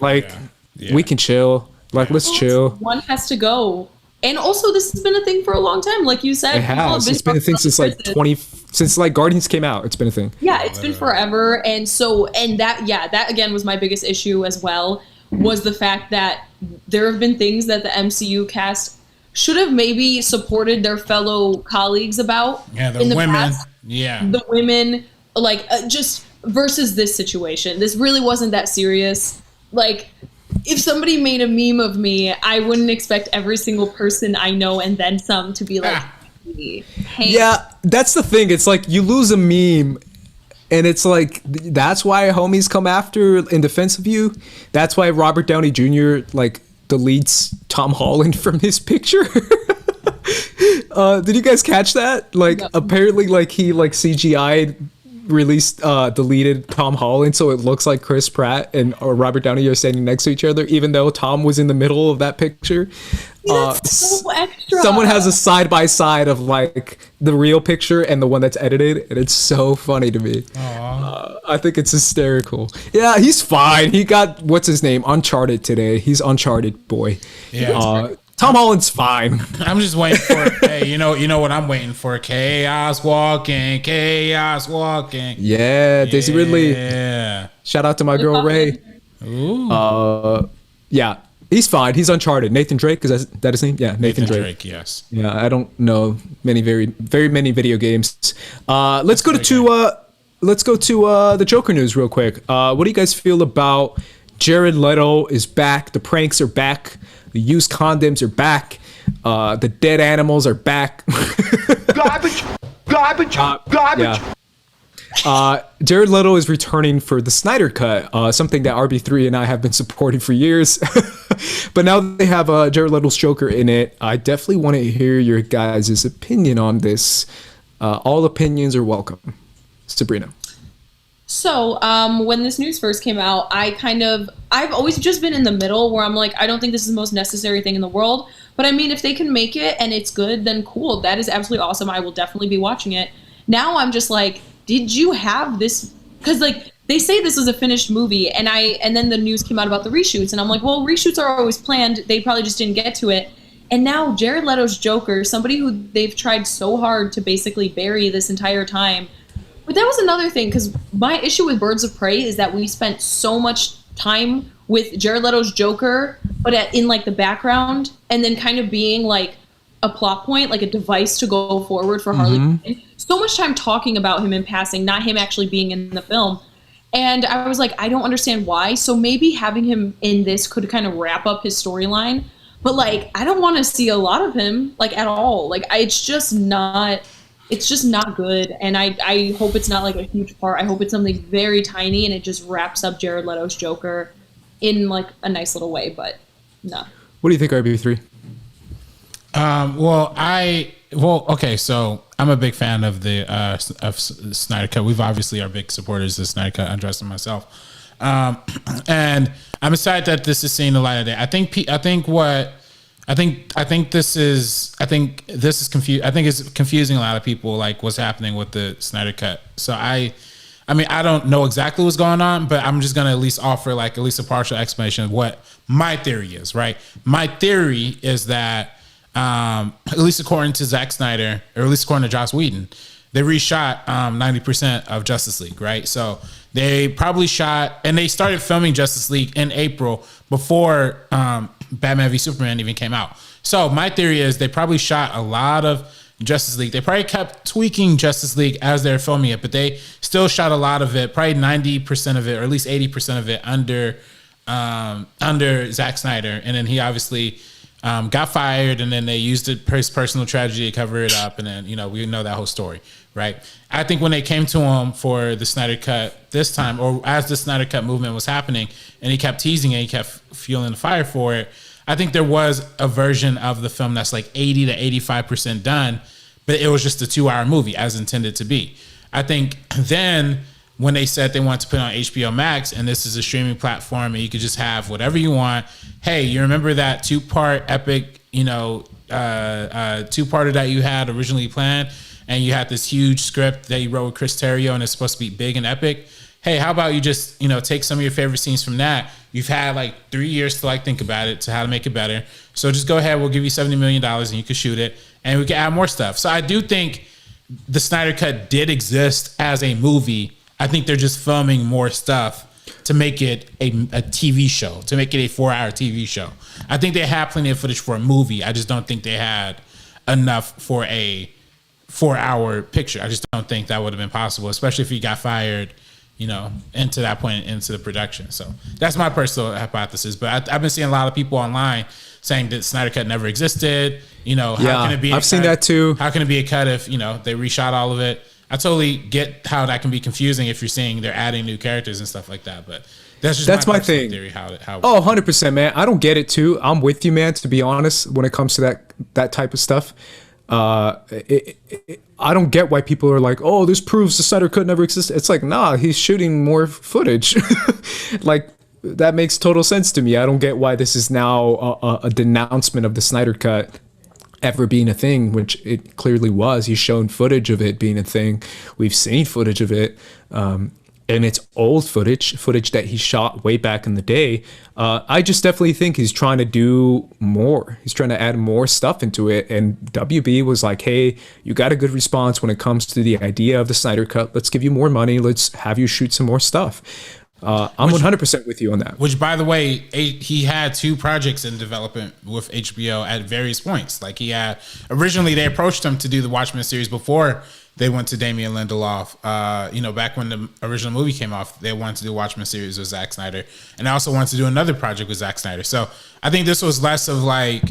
We can chill. Like, let's chill. One has to go. And also, this has been a thing for a long time. Like you said, it has. It's been a thing since like Guardians came out. It's been a thing. Yeah, it's been forever. And that again was my biggest issue as well, was the fact that there have been things that the MCU cast should have maybe supported their fellow colleagues about. Yeah, the women. Past. Yeah. The women, like, just versus this situation. This really wasn't that serious. Like, if somebody made a meme of me, I wouldn't expect every single person I know and then some to be like, hey. Yeah, that's the thing. It's like you lose a meme and it's like, that's why homies come after in defense of you. That's why Robert Downey Jr. like deletes Tom Holland from his picture. Did you guys catch that? Like, no. Apparently like he like CGI'd deleted Tom Holland so it looks like Chris Pratt and Robert Downey are standing next to each other, even though Tom was in the middle of that picture. That's so extra. Someone has a side by side of like the real picture and the one that's edited, and it's so funny to me. I think it's hysterical. Yeah, he's fine. He got what's his name, Uncharted today. He's Uncharted boy. Yeah. Tom Holland's fine. I'm just waiting for hey, you know what I'm waiting for? Chaos walking. Yeah, Daisy Ridley. Yeah. Shout out to my girl Ray. Ooh. Yeah, he's fine. He's Uncharted. Nathan Drake, is that his name? Yeah, Nathan Drake. Yes. Yeah, I don't know very many video games. Let's go to the Joker news real quick. What do you guys feel about Jared Leto is back? The pranks are back. The used condoms are back. The dead animals are back. Garbage. Yeah. Jared Leto is returning for the Snyder Cut, something that RB3 and I have been supporting for years. But now they have Jared Leto's Joker in it. I definitely want to hear your guys' opinion on this. All opinions are welcome. Sabrina. So, when this news first came out, I've always just been in the middle where I'm like, I don't think this is the most necessary thing in the world. But I mean, if they can make it and it's good, then cool. That is absolutely awesome. I will definitely be watching it. Now I'm just like, did you have this? Because like they say this is a finished movie, and then the news came out about the reshoots, and I'm like, well, reshoots are always planned. They probably just didn't get to it. And now Jared Leto's Joker, somebody who they've tried so hard to basically bury this entire time. But that was another thing, because my issue with Birds of Prey is that we spent so much time with Jared Leto's Joker, but in like the background, and then kind of being like a plot point, like a device to go forward for Harley Quinn. So much time talking about him in passing, not him actually being in the film. And I was like, I don't understand why. So maybe having him in this could kind of wrap up his storyline. But like, I don't want to see a lot of him, like, at all. Like, it's just not good. And I hope it's not like a huge part. I hope it's something very tiny and it just wraps up Jared Leto's Joker in like a nice little way. But no. What do you think, RB3? Okay, so I'm a big fan of the of Snyder Cut. We've obviously are big supporters of Snyder Cut, Undressing myself, and I'm excited that this is seeing the light of day. I think I think this is confusing. I think it's confusing a lot of people, like what's happening with the Snyder Cut. So I mean, I don't know exactly what's going on, but I'm just gonna at least offer like at least a partial explanation of what my theory is. Right, my theory is that at least according to Zack Snyder, or at least according to Joss Whedon, they reshot 90% of Justice League. Right, so they probably shot, and they started filming Justice League in April before Batman v Superman even came out. So my theory is they probably shot a lot of Justice League. They probably kept tweaking Justice League as they're filming it, but they still shot a lot of it, probably 90% of it, or at least 80% of it under Zack Snyder. And then he obviously got fired, and then they used his personal tragedy to cover it up. And then, we know that whole story, right? I think when they came to him for the Snyder Cut this time, or as the Snyder Cut movement was happening, and he kept teasing it, he kept fueling the fire for it, I think there was a version of the film that's like 80 to 85% done, but it was just a 2-hour movie as intended to be. I think then when they said they wanted to put it on HBO Max, and this is a streaming platform and you could just have whatever you want. Hey, you remember that 2-part epic, 2-parter that you had originally planned, and you had this huge script that you wrote with Chris Terrio and it's supposed to be big and epic? Hey, how about you just, take some of your favorite scenes from that? You've had like 3 years to like think about it, to how to make it better. So just go ahead. We'll give you $70 million and you can shoot it, and we can add more stuff. So I do think the Snyder Cut did exist as a movie. I think they're just filming more stuff to make it a TV show, to make it a 4-hour TV show. I think they had plenty of footage for a movie. I just don't think they had enough for a 4-hour picture. I just don't think that would have been possible, especially if he got fired, into that point into the production. So that's my personal hypothesis. But I've been seeing a lot of people online saying that Snyder Cut never existed. How can it be? I've seen that too. How can it be a cut if, they reshot all of it? I totally get how that can be confusing if you're seeing they're adding new characters and stuff like that. But that's my thing. Theory, how 100%, man. I don't get it too. I'm with you, man, to be honest, when it comes to that type of stuff. I don't get why people are like, oh, this proves the Snyder Cut never existed. It's like, nah, he's shooting more footage. Like, that makes total sense to me. I don't get why this is now a denouncement of the Snyder Cut ever being a thing, which it clearly was. He's shown footage of it being a thing. We've seen footage of it. And it's old footage that he shot way back in the day. I just definitely think he's trying to do more. He's trying to add more stuff into it. And WB was like, hey, you got a good response when it comes to the idea of the Snyder Cut. Let's give you more money. Let's have you shoot some more stuff. I'm 100% with you on that. Which, by the way, he had 2 projects in development with HBO at various points. Like, he had originally, they approached him to do the Watchmen series before they went to Damian Lindelof. Back when the original movie came off, they wanted to do a Watchmen series with Zack Snyder, and they also wanted to do another project with Zack Snyder. So I think this was less of like,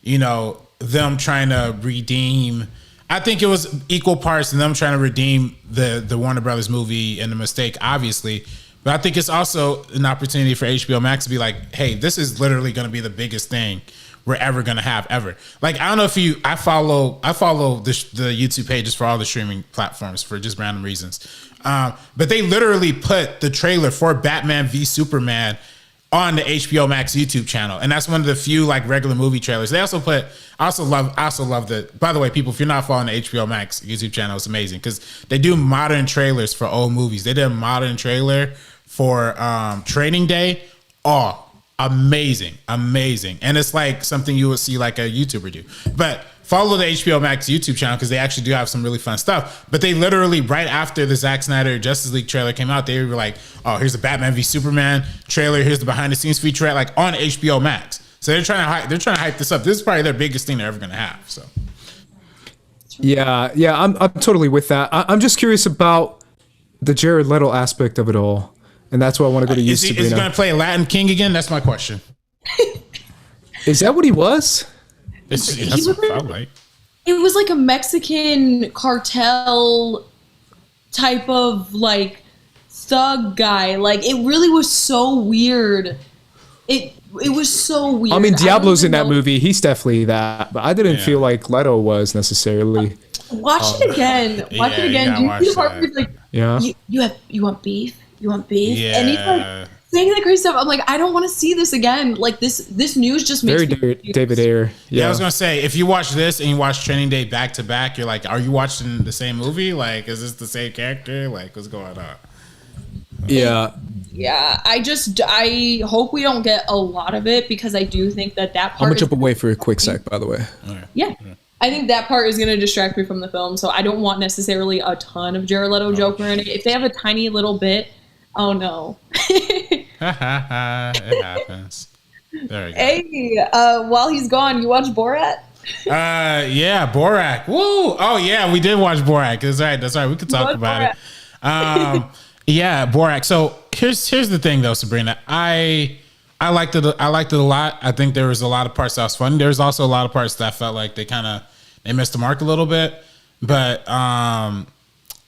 them trying to redeem. I think it was equal parts of them trying to redeem the Warner Brothers movie and the mistake, obviously. But I think it's also an opportunity for HBO Max to be like, hey, this is literally going to be the biggest thing we're ever going to have ever. Like, I don't know if I follow the YouTube pages for all the streaming platforms for just random reasons. But they literally put the trailer for Batman v Superman on the HBO Max YouTube channel. And that's one of the few like regular movie trailers. They also I also love the, by the way, people, if you're not following the HBO Max YouTube channel, it's amazing because they do modern trailers for old movies. They did a modern trailer for Training Day. Oh, amazing. And it's like something you would see like a YouTuber do. But follow the HBO Max YouTube channel because they actually do have some really fun stuff. But they literally, right after the Zack Snyder Justice League trailer came out, they were like, oh, here's the Batman v Superman trailer. Here's the behind the scenes featurette, like on HBO Max. So they're trying to hype this up. This is probably their biggest thing they're ever going to have. So. Yeah, I'm totally with that. I'm just curious about the Jared Leto aspect of it all. And that's why I want to go to you, Sabrina. Is he going to play Latin King again? That's my question. Is that what he was? That's what it felt like. It was like a Mexican cartel type of like thug guy. Like, it really was so weird. It was so weird. I mean, Diablo's in that movie. He's definitely that. But I didn't feel like Leto was necessarily. Watch it again. Watch it again. Do you see the part where he's like, you want beef? You want beef? Yeah. And he's like saying that crazy stuff. I'm like, I don't want to see this again. Like this news just makes Very me David Ayer. Yeah, Yeah. I was gonna say, if you watch this and you watch Training Day back to back, you're like, are you watching the same movie? Like, is this the same character? Like, what's going on? Yeah. Yeah, I hope we don't get a lot of it because I do think that part. I'm gonna jump away for a quick sec, by the way. Yeah. I think that part is going to distract me from the film, so I don't want necessarily a ton of Jared Leto Joker in it. If they have a tiny little bit, oh no. It happens. There we go. Hey, while he's gone, you watch Borat? Yeah, Borat. Woo! Oh yeah, we did watch Borat. That's right. We could talk about it. Yeah, Borat. So here's the thing though, Sabrina. I liked it a lot. I think there was a lot of parts that was fun. There's also a lot of parts that I felt like they missed the mark a little bit. But I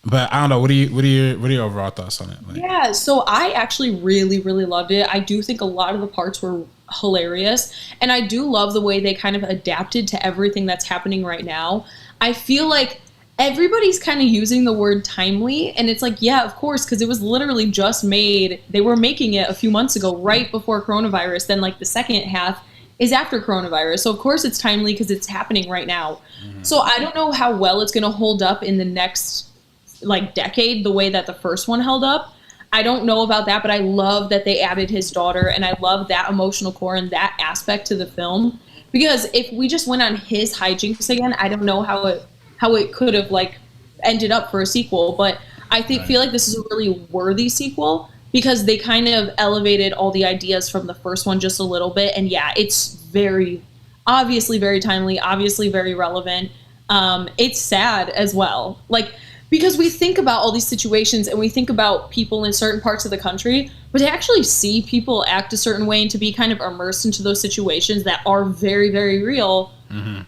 don't know. What are your overall thoughts on it? Like, Yeah, so I actually really, really loved it. I do think a lot of the parts were hilarious, and I do love the way they kind of adapted to everything that's happening right now. I feel like everybody's kind of using the word timely, and it's like, yeah, of course, because it was literally just made. They were making it a few months ago, right before coronavirus. Then like the second half is after coronavirus, so of course it's timely because it's happening right now. So I don't know how well it's going to hold up in the next like decade the way that the first one held up. I don't know about that, but I love that they added his daughter, and I love that emotional core and that aspect to the film, because if we just went on his hijinks again, I don't know how it could have like ended up for a sequel. But I feel like this is a really worthy sequel because they kind of elevated all the ideas from the first one just a little bit. And yeah, it's obviously very timely, obviously very relevant. It's sad as well. Like, because we think about all these situations and we think about people in certain parts of the country, but to actually see people act a certain way and to be kind of immersed into those situations that are very, very real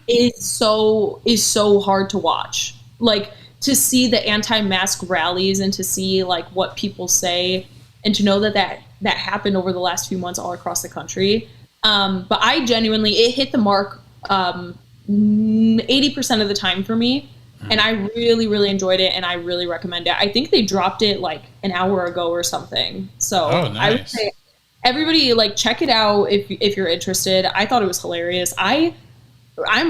is so hard to watch. Like, to see the anti-mask rallies and to see like what people say and to know that happened over the last few months all across the country. But I genuinely, it hit the mark 80% of the time for me. And I really, really enjoyed it, and I really recommend it. I think they dropped it like an hour ago or something. So nice. I would say everybody like check it out if you're interested. I thought it was hilarious. I'm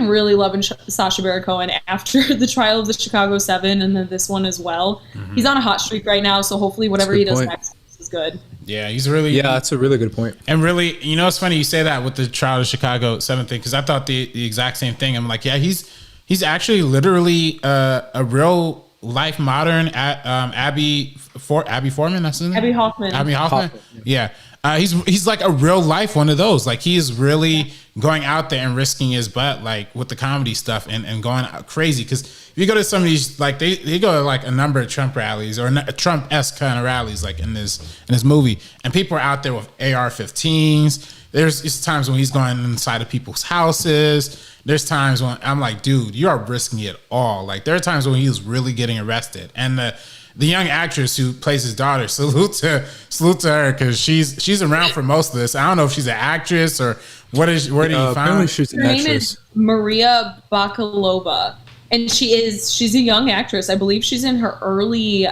really loving Sacha Baron Cohen after the trial of the Chicago 7 and then this one as well. He's on a hot streak right now, so hopefully whatever he does next is good. Yeah, he's really... Yeah, that's a really good point. And really, you know, it's funny you say that with the trial of the Chicago 7 thing, because I thought the exact same thing. I'm like, yeah, he's actually literally a real life modern Abby Foreman. That's his name? Abby Hoffman. Abby Hoffman. Yeah. He's like a real life one of those. Like, he is really going out there and risking his butt, like with the comedy stuff and going crazy. Because if you go to some of these, like they go to like a number of Trump rallies or Trump-esque kind of rallies, like in this movie, and people are out there with AR-15s. There's times when he's going inside of people's houses. There's times when I'm like, dude, you are risking it all. Like, there are times when he was really getting arrested. And the young actress who plays his daughter, salute to her, because she's around for most of this. I don't know if she's an actress or where do you find her? Her name is Maria Bakalova, and she's a young actress. I believe she's in her early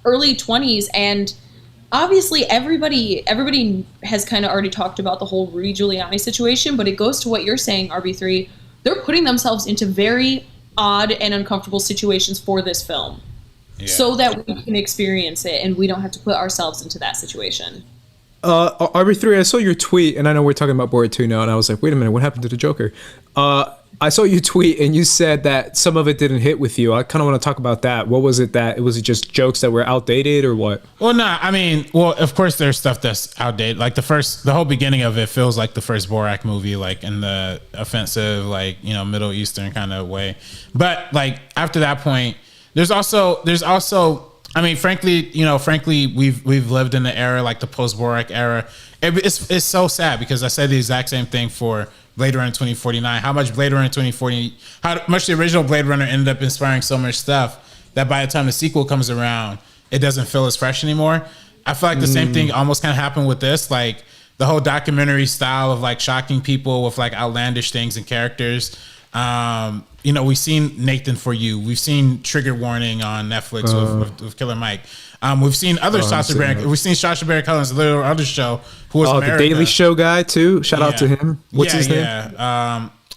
20s, and obviously everybody has kind of already talked about the whole Rudy Giuliani situation, but it goes to what you're saying, RB3. They're putting themselves into very odd and uncomfortable situations for this film. Yeah. So that we can experience it and we don't have to put ourselves into that situation. RB3, I saw your tweet, and I know we're talking about Borat 2 now, and I was like, wait a minute, what happened to the Joker? I saw you tweet, and you said that some of it didn't hit with you. I kind of want to talk about that. What was it was it just jokes that were outdated, or what? Well, no, I mean, of course there's stuff that's outdated. Like the whole beginning of it feels like the first Borat movie, like in the offensive, like, you know, Middle Eastern kind of way. But like after that point, there's also, I mean, frankly, we've lived in the era, like the post-Borat era. It's so sad because I said the exact same thing for Blade Runner 2049. How much Blade Runner 2040, how much the original Blade Runner ended up inspiring so much stuff that by the time the sequel comes around, it doesn't feel as fresh anymore. I feel like the same thing almost kind of happened with this, like the whole documentary style of like shocking people with like outlandish things and characters. You know, we've seen Nathan For You. We've seen Trigger Warning on Netflix with Killer Mike. We've seen other Sacha Baron. We've seen Sacha Baron Cohen's little other show. Who was the Daily Show guy too. Shout out to him. What's his name?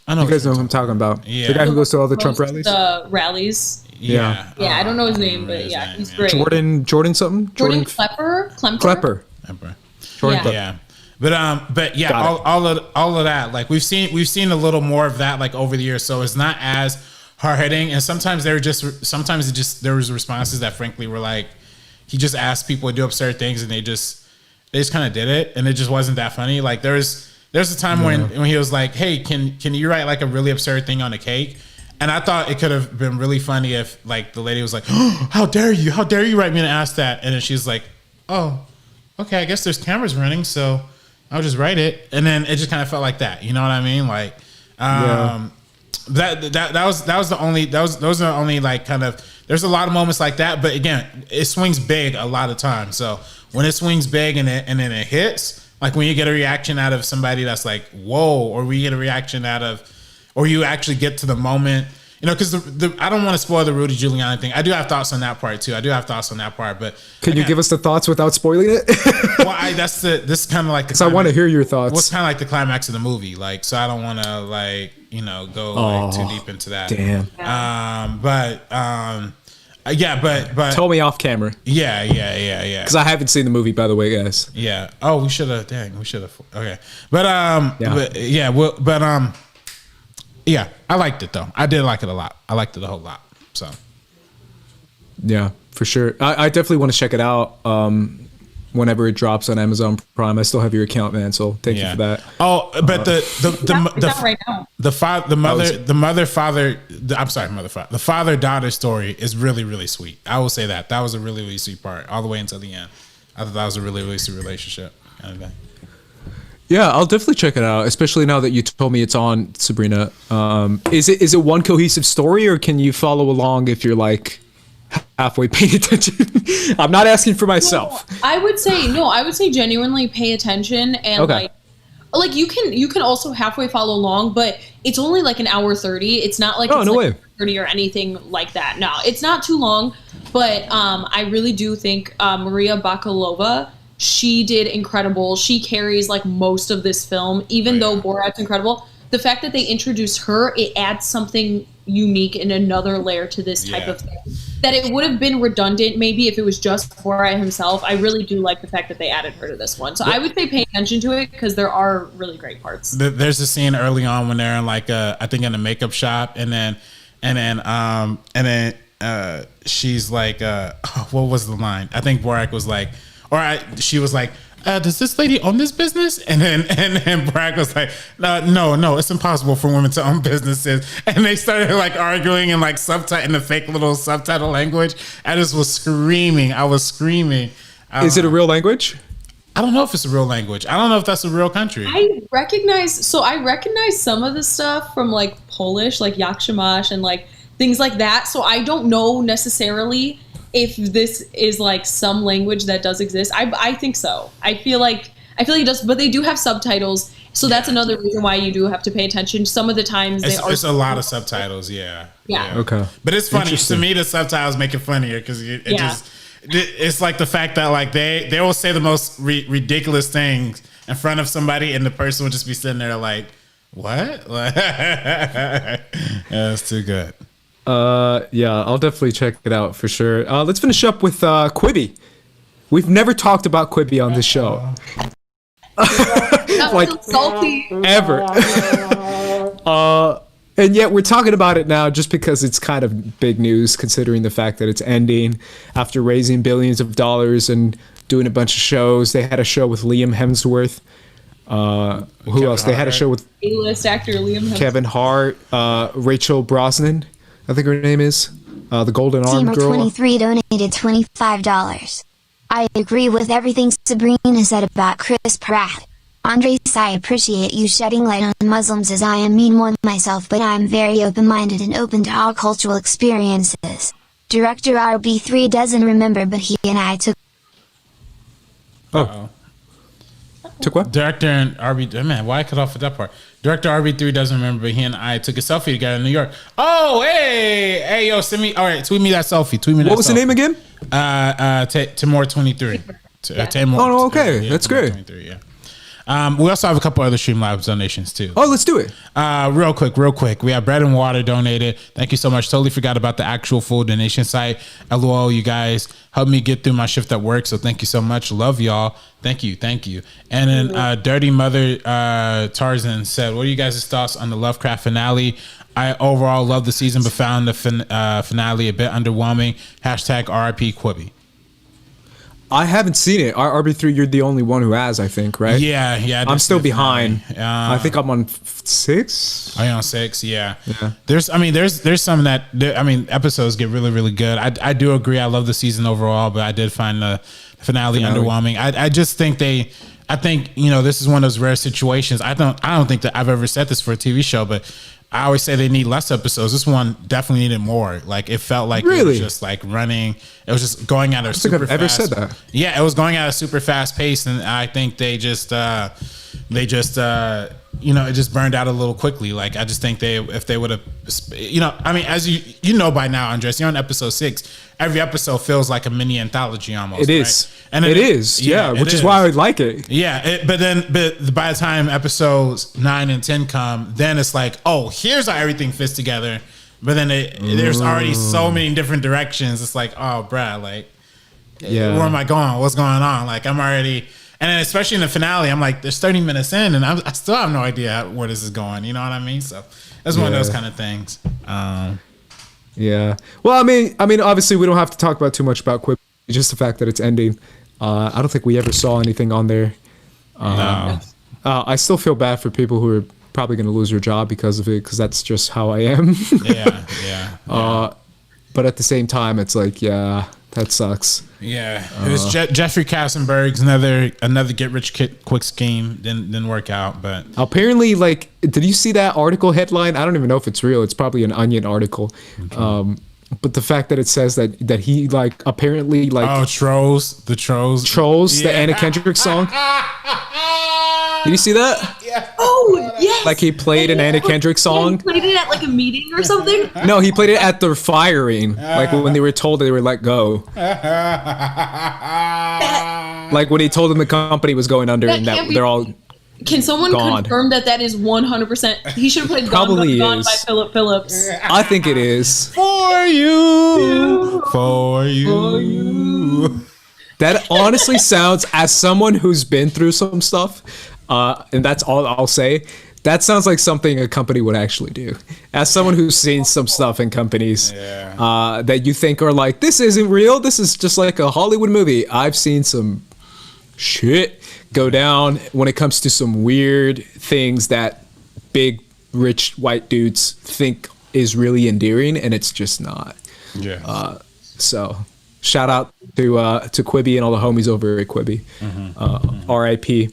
I know you guys know who I'm talking about. Yeah. The guy who goes to all the Trump rallies. The rallies. Yeah. I don't know his name, but yeah, he's great. Jordan something. Jordan Klepper. Jordan Klepper. Yeah. But yeah, all of that. Like we've seen a little more of that like over the years. So it's not as hard hitting. And sometimes there was responses that frankly were like, he just asked people to do absurd things and they just kind of did it, and it just wasn't that funny. Like there's a time when he was like, hey, can you write like a really absurd thing on a cake? And I thought it could have been really funny if like the lady was like, oh, how dare you write me and ask that? And then she's like, oh, okay, I guess there's cameras running, so I'll just write it. And then it just kind of felt like that. You know what I mean? Like, those are the only like kind of, there's a lot of moments like that. But again, it swings big a lot of times. So when it swings big and then it hits, like when you get a reaction out of somebody that's like, whoa, or we get a reaction out of, or you actually get to the moment, you know, because I don't want to spoil the Rudy Giuliani thing. I do have thoughts on that part too. But can you give us the thoughts without spoiling it? Well, this is kind of like because I want to hear your thoughts. What's kind of like the climax of the movie, like, so I don't want to like, you know, go like too deep into that. Damn. But tell me off camera. Yeah. Because I haven't seen the movie, by the way, guys. Yeah. Oh, we should have. Okay. Yeah, I liked it though. I did like it a lot. I liked it a whole lot. So. Yeah, for sure. I definitely want to check it out. Whenever it drops on Amazon Prime. I still have your account, man. So thank you for that. Oh, but the father-daughter story is really, really sweet. I will say that was a really, really sweet part all the way until the end. I thought that was a really, really sweet relationship kind of thing. Yeah, I'll definitely check it out, especially now that you told me it's on, Sabrina. Is it one cohesive story, or can you follow along if you're like halfway paying attention? I'm not asking for myself. No, I would say genuinely pay attention, and like you can also halfway follow along, but it's only like an hour 30. It's not like it's like 30 or anything like that. No, it's not too long, but I really do think Maria Bakalova, she did incredible. She carries like most of this film, even though Borat's incredible. The fact that they introduced her, it adds something unique and another layer to this type of thing. That it would have been redundant maybe if it was just Borat himself. I really do like the fact that they added her to this one. So I would say pay attention to it because there are really great parts. There's a scene early on when they're in like I think in a makeup shop, and then she's like, what was the line? I think Borat was like, she was like, does this lady own this business? And then Bragg was like, no, it's impossible for women to own businesses. And they started like arguing in like in the fake little subtitle language. I just was screaming. I was screaming. Is it a real language? I don't know if it's a real language. I don't know if that's a real country. I recognize some of the stuff from like Polish, like Yakshamash and like things like that. So I don't know necessarily if this is like some language that does exist. I think so. I feel like it does, but they do have subtitles. So that's another reason why you do have to pay attention. Some of the times it's a lot of subtitles. Yeah. Okay. But it's funny to me. The subtitles make it funnier because it's like the fact that like they will say the most ridiculous things in front of somebody, and the person will just be sitting there like, what? It's too good. Yeah, I'll definitely check it out for sure. Let's finish up with Quibi. We've never talked about Quibi on this show. Like salty ever. And yet we're talking about it now just because it's kind of big news considering the fact that it's ending after raising billions of dollars and doing a bunch of shows. They had a show with Liam Hemsworth. Who else? They had a show with A-list actor Liam Hemsworth. Kevin Hart, Rachel Brosnan, I think her name is, the Golden Arm Girl. Teamer23 donated $25. I agree with everything Sabrina said about Chris Pratt. Andres, I appreciate you shedding light on Muslims as I am mean one myself, but I am very open-minded and open to all cultural experiences. Director RB3 doesn't remember, but he and I took... Oh. Took what? Director and RB... Man, why I cut off at that part? Director RB3 doesn't remember, but he and I took a selfie together in New York. Oh, hey, yo, send me. All right, tweet me that selfie. What was the name again? Timor23. Oh, okay, that's great. Yeah. We also have a couple other Streamlabs donations too. Oh, let's do it. Real quick. We have Bread and Water donated. Thank you so much. Totally forgot about the actual full donation site. LOL, you guys helped me get through my shift at work. So thank you so much. Love y'all. Thank you. And then Dirty Mother Tarzan said, what are you guys' thoughts on the Lovecraft finale? I overall love the season, but found the finale a bit underwhelming. # RIP Quibi. I haven't seen it. RB3, you're the only one who has, I think, right? Yeah. I'm still behind. I think I'm on 6. Are you on 6? Yeah. There's some that episodes get really, really good. I do agree. I love the season overall, but I did find the finale underwhelming. I just think this is one of those rare situations. I don't think that I've ever said this for a TV show, but I always say they need less episodes. This one definitely needed more. Like, it felt like it was just like running. It was just going at a super fast. I don't think I've ever said that. Yeah, it was going at a super fast pace, and I think it just burned out a little quickly. Like, I just think if they would have, as you know by now, Andres, you're on episode 6. Every episode feels like a mini anthology almost. It is. Right? And it is. Yeah, which is why I like it. Yeah, but by the time episodes 9 and 10 come, then it's like, oh, here's how everything fits together. But then there's already so many different directions. It's like, oh, bruh, like, where am I going? What's going on? Like, I'm already, and then especially in the finale, I'm like, there's 30 minutes in, and I still have no idea where this is going. You know what I mean? So that's one of those kind of things. Yeah. Well, I mean, obviously, we don't have to talk about too much about Quibi. Just the fact that it's ending. I don't think we ever saw anything on there. No. I still feel bad for people who are probably going to lose their job because of it, because that's just how I am. Yeah. But at the same time, it's like, yeah, that sucks. Yeah, it was Jeffrey Katzenberg's another get rich quick scheme. Didn't work out, but apparently, like, did you see that article headline? I don't even know if it's real. It's probably an Onion article. Okay. But the fact that it says that he like apparently like Trolls, the Anna Kendrick song. Did you see that? Yeah. Oh, yes. Like, he played an Anna Kendrick song. He played it at like a meeting or something. No, he played it at their firing. Like, when they were told they were let go. Like, when he told them the company was going under and that they're all. Can someone confirm that is 100%? He should have played Probably Gone by Philip Phillips. I think it is. For you. That honestly sounds, as someone who's been through some stuff, and that's all I'll say, that sounds like something a company would actually do. As someone who's seen some stuff in companies that you think are like, this isn't real, this is just like a Hollywood movie. I've seen some shit go down when it comes to some weird things that big, rich white dudes think is really endearing, and it's just not. Yeah. So shout out to Quibi and all the homies over at Quibi. R.I.P.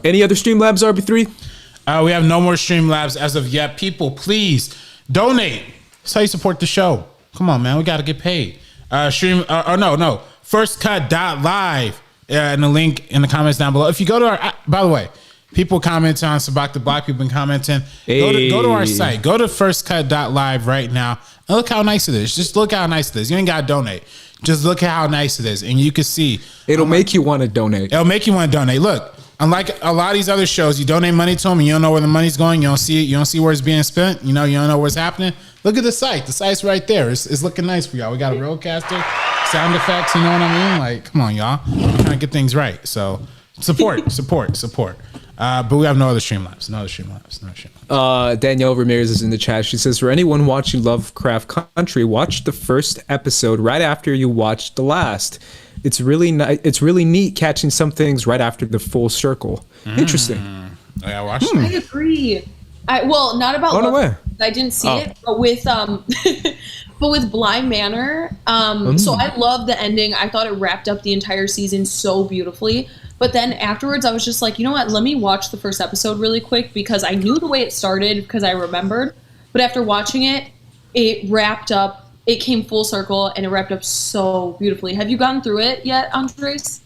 Any other Streamlabs, RB3? We have no more Streamlabs as of yet. People, please donate. That's how you support the show. Come on, man. We got to get paid. Firstcut.live. And the link in the comments down below. If you go to our, by the way, people comment on Sabak the Black, people been commenting. Hey. Go to our site. Go to firstcut.live right now. And look how nice it is. Just look how nice it is. You ain't got to donate. Just look at how nice it is. And you can see. It'll make you want to donate. It'll make you want to donate. Look, unlike a lot of these other shows, you donate money to them and you don't know where the money's going. You don't see it. You don't see where it's being spent. You don't know what's happening. Look at the site. The site's right there. It's looking nice for y'all. We got a roadcaster, sound effects. You know what I mean? Like, come on, y'all. We're trying to get things right. So support. But we have no other Streamlabs. Danielle Ramirez is in the chat. She says, for anyone watching Lovecraft Country, watch the first episode right after you watch the last. It's really neat catching some things right after the full circle. Interesting. Yeah, I watched I agree. Not about Lovecraft. I didn't see it, but with Bly Manor. So I loved the ending. I thought it wrapped up the entire season so beautifully. But then afterwards, I was just like, you know what? Let me watch the first episode really quick, because I knew the way it started because I remembered. But after watching it, it wrapped up. It came full circle and it wrapped up so beautifully. Have you gone through it yet, Andres?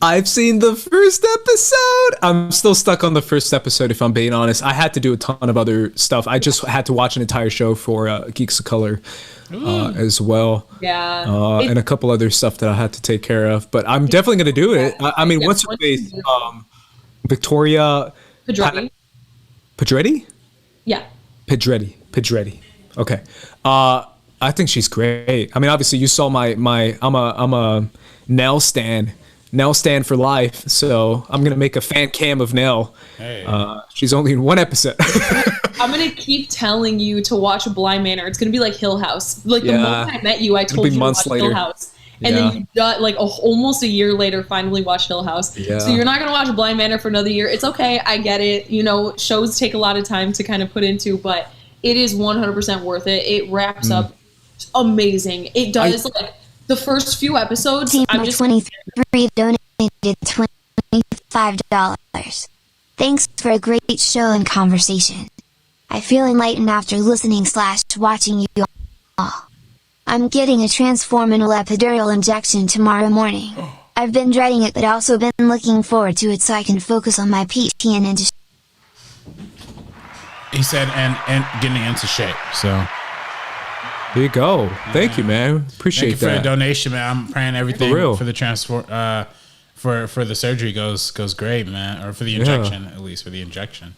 I've seen the first episode. I'm still stuck on the first episode, if I'm being honest. I had to do a ton of other stuff. I just had to watch an entire show for Geeks of Color as well. Yeah. And a couple other stuff that I had to take care of. But I'm definitely going to do it. I mean, what's her face? Victoria Pedretti? Pedretti? Yeah. Pedretti. Okay. I think she's great. I mean, obviously you saw I'm a Nell stan for life. So I'm going to make a fan cam of Nell. Hey. She's only in one episode. I'm going to keep telling you to watch Bly Manor. It's going to be like Hill House. Like the moment I met you, I told you to watch Hill House. And then you got like almost a year later finally watched Hill House. Yeah. So you're not going to watch Bly Manor for another year. It's okay. I get it. You know, shows take a lot of time to kind of put into, but it is 100% worth it. It wraps up amazing. It does like the first few episodes. I'm just 23 donated $25. Thanks for a great show and conversation. I feel enlightened after listening/watching you all. I'm getting a transformational epidural injection tomorrow morning. I've been dreading it but also been looking forward to it so I can focus on my PT and into He said, and getting into shape. So there you go. Thank you, man. Appreciate Thank you that. for the donation, man. I'm praying everything for the for the surgery goes great, man. Or for the injection, at least for the injection.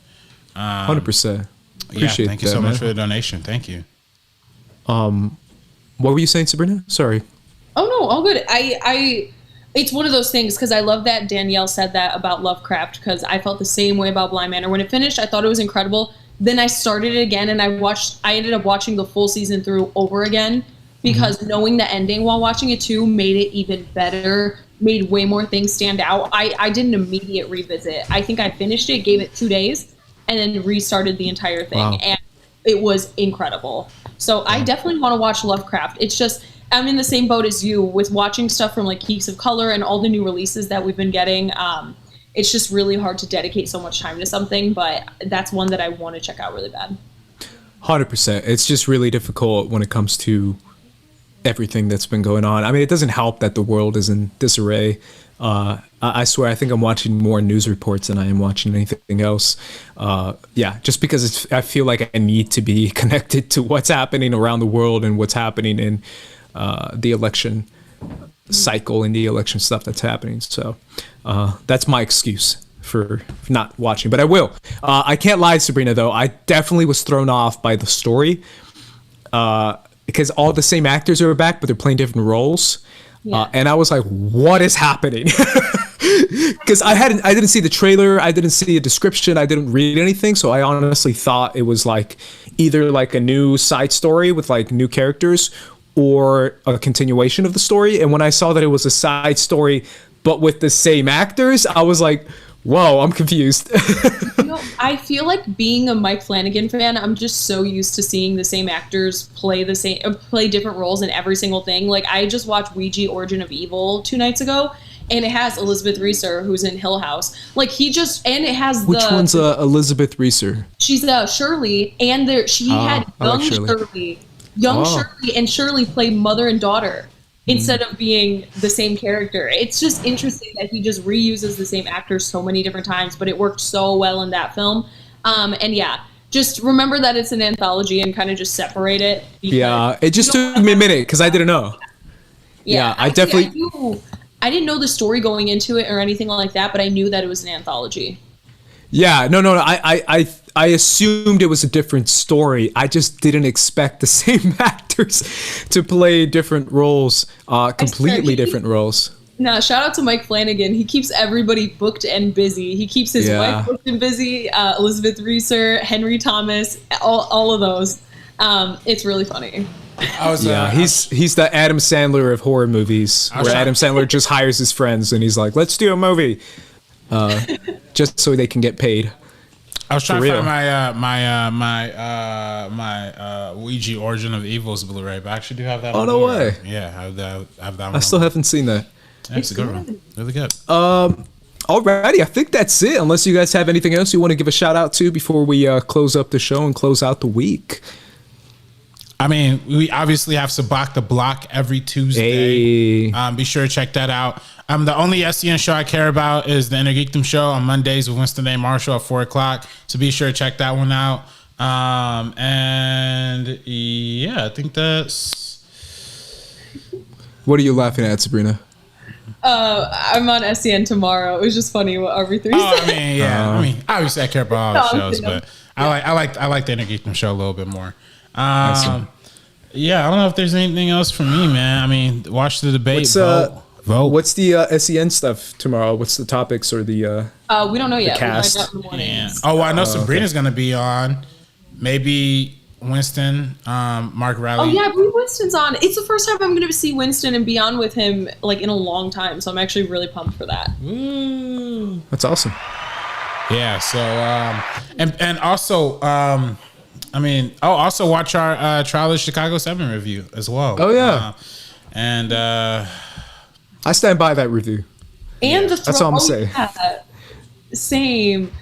100%. Appreciate thank you so much for the donation. Thank you. What were you saying, Sabrina? Sorry. Oh no, all good. It's one of those things because I love that Danielle said that about Lovecraft because I felt the same way about Bly Manor. When it finished, I thought it was incredible. Then I started it again and I ended up watching the full season through over again because knowing the ending while watching it too made it even better, made way more things stand out. I did an immediate revisit. I think I finished it, gave it 2 days, and then restarted the entire thing. Wow. And it was incredible. So I definitely want to watch Lovecraft. It's just, I'm in the same boat as you with watching stuff from like Geeks of Color and all the new releases that we've been getting. It's just really hard to dedicate so much time to something, but that's one that I want to check out really bad. 100%. It's just really difficult when it comes to everything that's been going on. I mean, it doesn't help that the world is in disarray. I swear, I think I'm watching more news reports than I am watching anything else. Just because I feel like I need to be connected to what's happening around the world and what's happening in the election cycle and the election stuff that's happening. So that's my excuse for not watching, but I will. I can't lie, Sabrina, though. I definitely was thrown off by the story because all the same actors are back, but they're playing different roles. Yeah. And I was like, what is happening? Because I didn't see the trailer. I didn't see a description. I didn't read anything. So I honestly thought it was like either like a new side story with like new characters or a continuation of the story. And when I saw that it was a side story, but with the same actors, I was like, whoa, I'm confused. I feel like being a Mike Flanagan fan, I'm just so used to seeing the same actors play different roles in every single thing. Like I just watched Ouija Origin of Evil 2 nights ago, and it has Elizabeth Reeser, who's in Hill House. Like it has Which one's Elizabeth Reeser? She's Shirley, and she had young Shirley, and Shirley played mother and daughter instead of being the same character. It's just interesting that he just reuses the same actors so many different times, but it worked so well in that film. Just remember that it's an anthology and kind of just separate it. Yeah, it just took me a minute because I didn't know. Yeah, I didn't know the story going into it or anything like that, but I knew that it was an anthology. Yeah, no. I assumed it was a different story. I just didn't expect the same actors to play different roles, completely different roles. No, shout out to Mike Flanagan. He keeps everybody booked and busy. He keeps his wife booked and busy, Elizabeth Reeser, Henry Thomas, all of those. It's really funny. He's the Adam Sandler of horror movies, where Adam Sandler just hires his friends and he's like, let's do a movie. Just so they can get paid. I was trying to find my Ouija Origin of Evil's Blu-ray, but I actually do have that. Oh, no way! Yeah, I have that one. I still haven't seen that. Yeah, it's a good one. Really good. Alrighty, I think that's it. Unless you guys have anything else you want to give a shout out to before we close up the show and close out the week. I mean, we obviously have Sabak the Block every Tuesday. Hey. Be sure to check that out. The only SCN show I care about is the Inner Geekdom show on Mondays with Winston A. Marshall at 4:00. So be sure to check that one out. And yeah, I think that's. What are you laughing at, Sabrina? I'm on SCN tomorrow. It was just funny what RB3 said. I mean, yeah. I mean, obviously I care about all the shows, but I like the Inner Geekdom show a little bit more. Yeah, I don't know if there's anything else for me, man. I mean, watch the debate. Vote. What's the SEN stuff tomorrow? What's the topics or the? We don't know yet. Cast. We'll find out in the morning. Yeah. Oh, well, I know Sabrina's gonna be on. Maybe Winston, Mark Riley. Oh yeah, I believe Winston's on. It's the first time I'm going to see Winston and be on with him like in a long time, so I'm actually really pumped for that. Ooh. That's awesome. Yeah. So, and also, I mean, also watch our Trial of Chicago 7 review as well. Oh yeah. And I stand by that review. And the that's all I'm saying. Yeah. Same.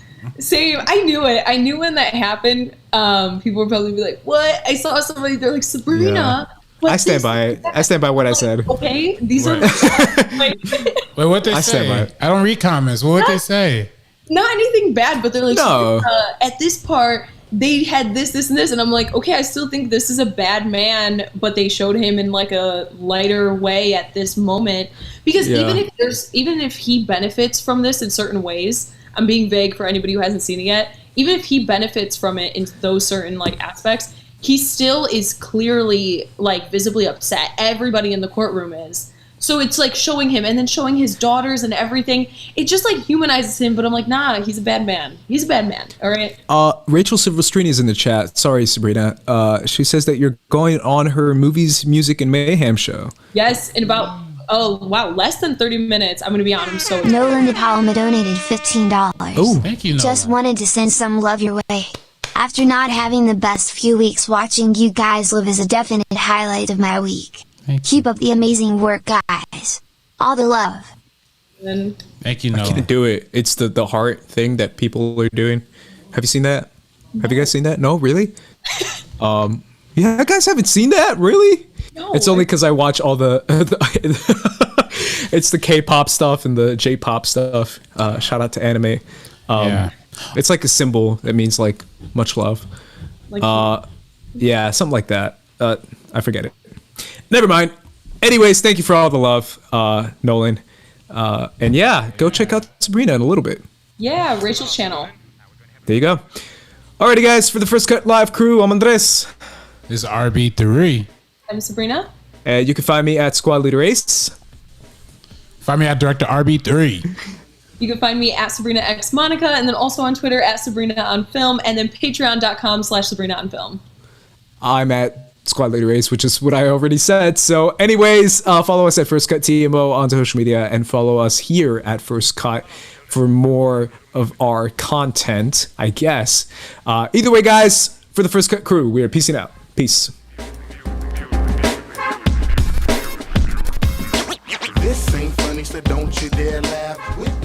I knew it. I knew when that happened. People would probably be like, "What?" I saw somebody. They're like, "Sabrina." I stand by it. I stand by what I said. Okay, these are. Wait, what they say? I don't read comments. What would they say? Not anything bad, but they're like, no. At this part, they had this, and this, and I'm like, okay, I still think this is a bad man, but they showed him in like a lighter way at this moment because even if he benefits from this in certain ways. I'm being vague for anybody who hasn't seen it yet. Even if he benefits from it in those certain like aspects, he still is clearly like visibly upset. Everybody in the courtroom is. So it's like showing him and then showing his daughters and everything. It just like humanizes him, but I'm like, nah, he's a bad man. He's a bad man. All right. Rachel Silvestrini is in the chat. Sorry, Sabrina. She says that you're going on her Movies, Music, and Mayhem show. Yes, in about less than 30 minutes. I'm going to be on. I'm so excited. Nolan De Palma donated $15. Oh, thank you, Nolan. Just wanted to send some love your way. After not having the best few weeks, watching you guys live is a definite highlight of my week. Keep up the amazing work, guys. All the love. Thank you, Nolan. I can't do it. It's the heart thing that people are doing. Have you seen that? Have you guys seen that? No, really? Yeah, you guys haven't seen that, really? No, it's only because I watch all the it's the K-pop stuff and the J-pop stuff. Shout out to anime. It's like a symbol that means like much love. Yeah, something like that. I forget it. Never mind. Anyways, thank you for all the love, Nolan. And yeah, go check out Sabrina in a little bit. Yeah, Rachel's channel. There you go. Alrighty, guys, for the First Cut Live crew, I'm Andres. This is RB3. I'm Sabrina. And you can find me at Squad Leader Ace. Find me at Director RB3. You can find me at Sabrina X Monica, and then also on Twitter at Sabrina on Film, and then patreon.com/Sabrina on Film. I'm at Squad Leader Ace, which is what I already said. So anyways, follow us at First Cut TMO on social media, and follow us here at First Cut for more of our content, I guess. Either way, guys, for the First Cut crew, we are peacing out. Peace. This ain't funny, so don't you dare laugh.